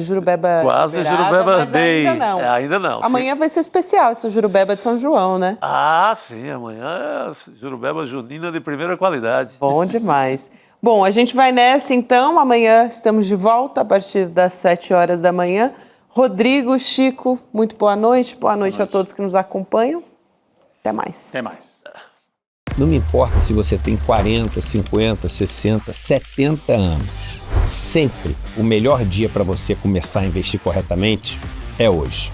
Speaker 4: Quase
Speaker 2: liberada,
Speaker 4: Jurubeba
Speaker 2: mas
Speaker 4: Day.
Speaker 2: Ainda não.
Speaker 4: Ainda não.
Speaker 2: Amanhã vai ser especial esse Jurubeba de São João, né?
Speaker 4: Sim. Amanhã é Jurubeba junina de primeira qualidade.
Speaker 2: Bom demais. Bom, a gente vai nessa então. Amanhã estamos de volta a partir das 7 horas da manhã. Rodrigo, Chico, muito boa noite. Boa noite a todos que nos acompanham. Até mais.
Speaker 5: Até mais.
Speaker 8: Não me importa se você tem 40, 50, 60, 70 anos. Sempre o melhor dia para você começar a investir corretamente é hoje.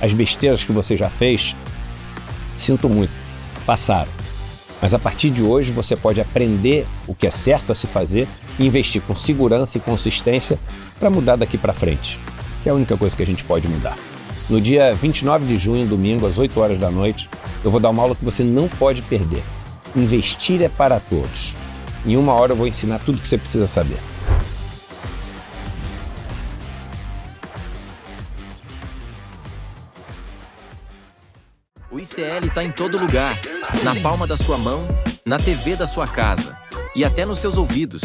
Speaker 8: As besteiras que você já fez, sinto muito, passaram. Mas a partir de hoje você pode aprender o que é certo a se fazer e investir com segurança e consistência para mudar daqui para frente. Que é a única coisa que a gente pode mudar. No dia 29 de junho, domingo, às 8 horas da noite, eu vou dar uma aula que você não pode perder. Investir é para todos. Em 1 hora eu vou ensinar tudo o que você precisa saber.
Speaker 9: O ICL está em todo lugar, na palma da sua mão, na TV da sua casa e até nos seus ouvidos.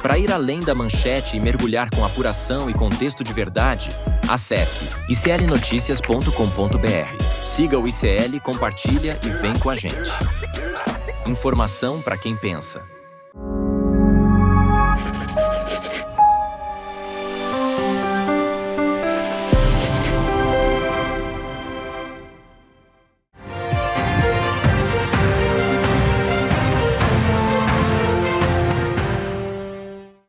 Speaker 9: Para ir além da manchete e mergulhar com apuração e contexto de verdade, acesse iclnoticias.com.br. Siga o ICL, compartilha e vem com a gente. Informação para quem pensa.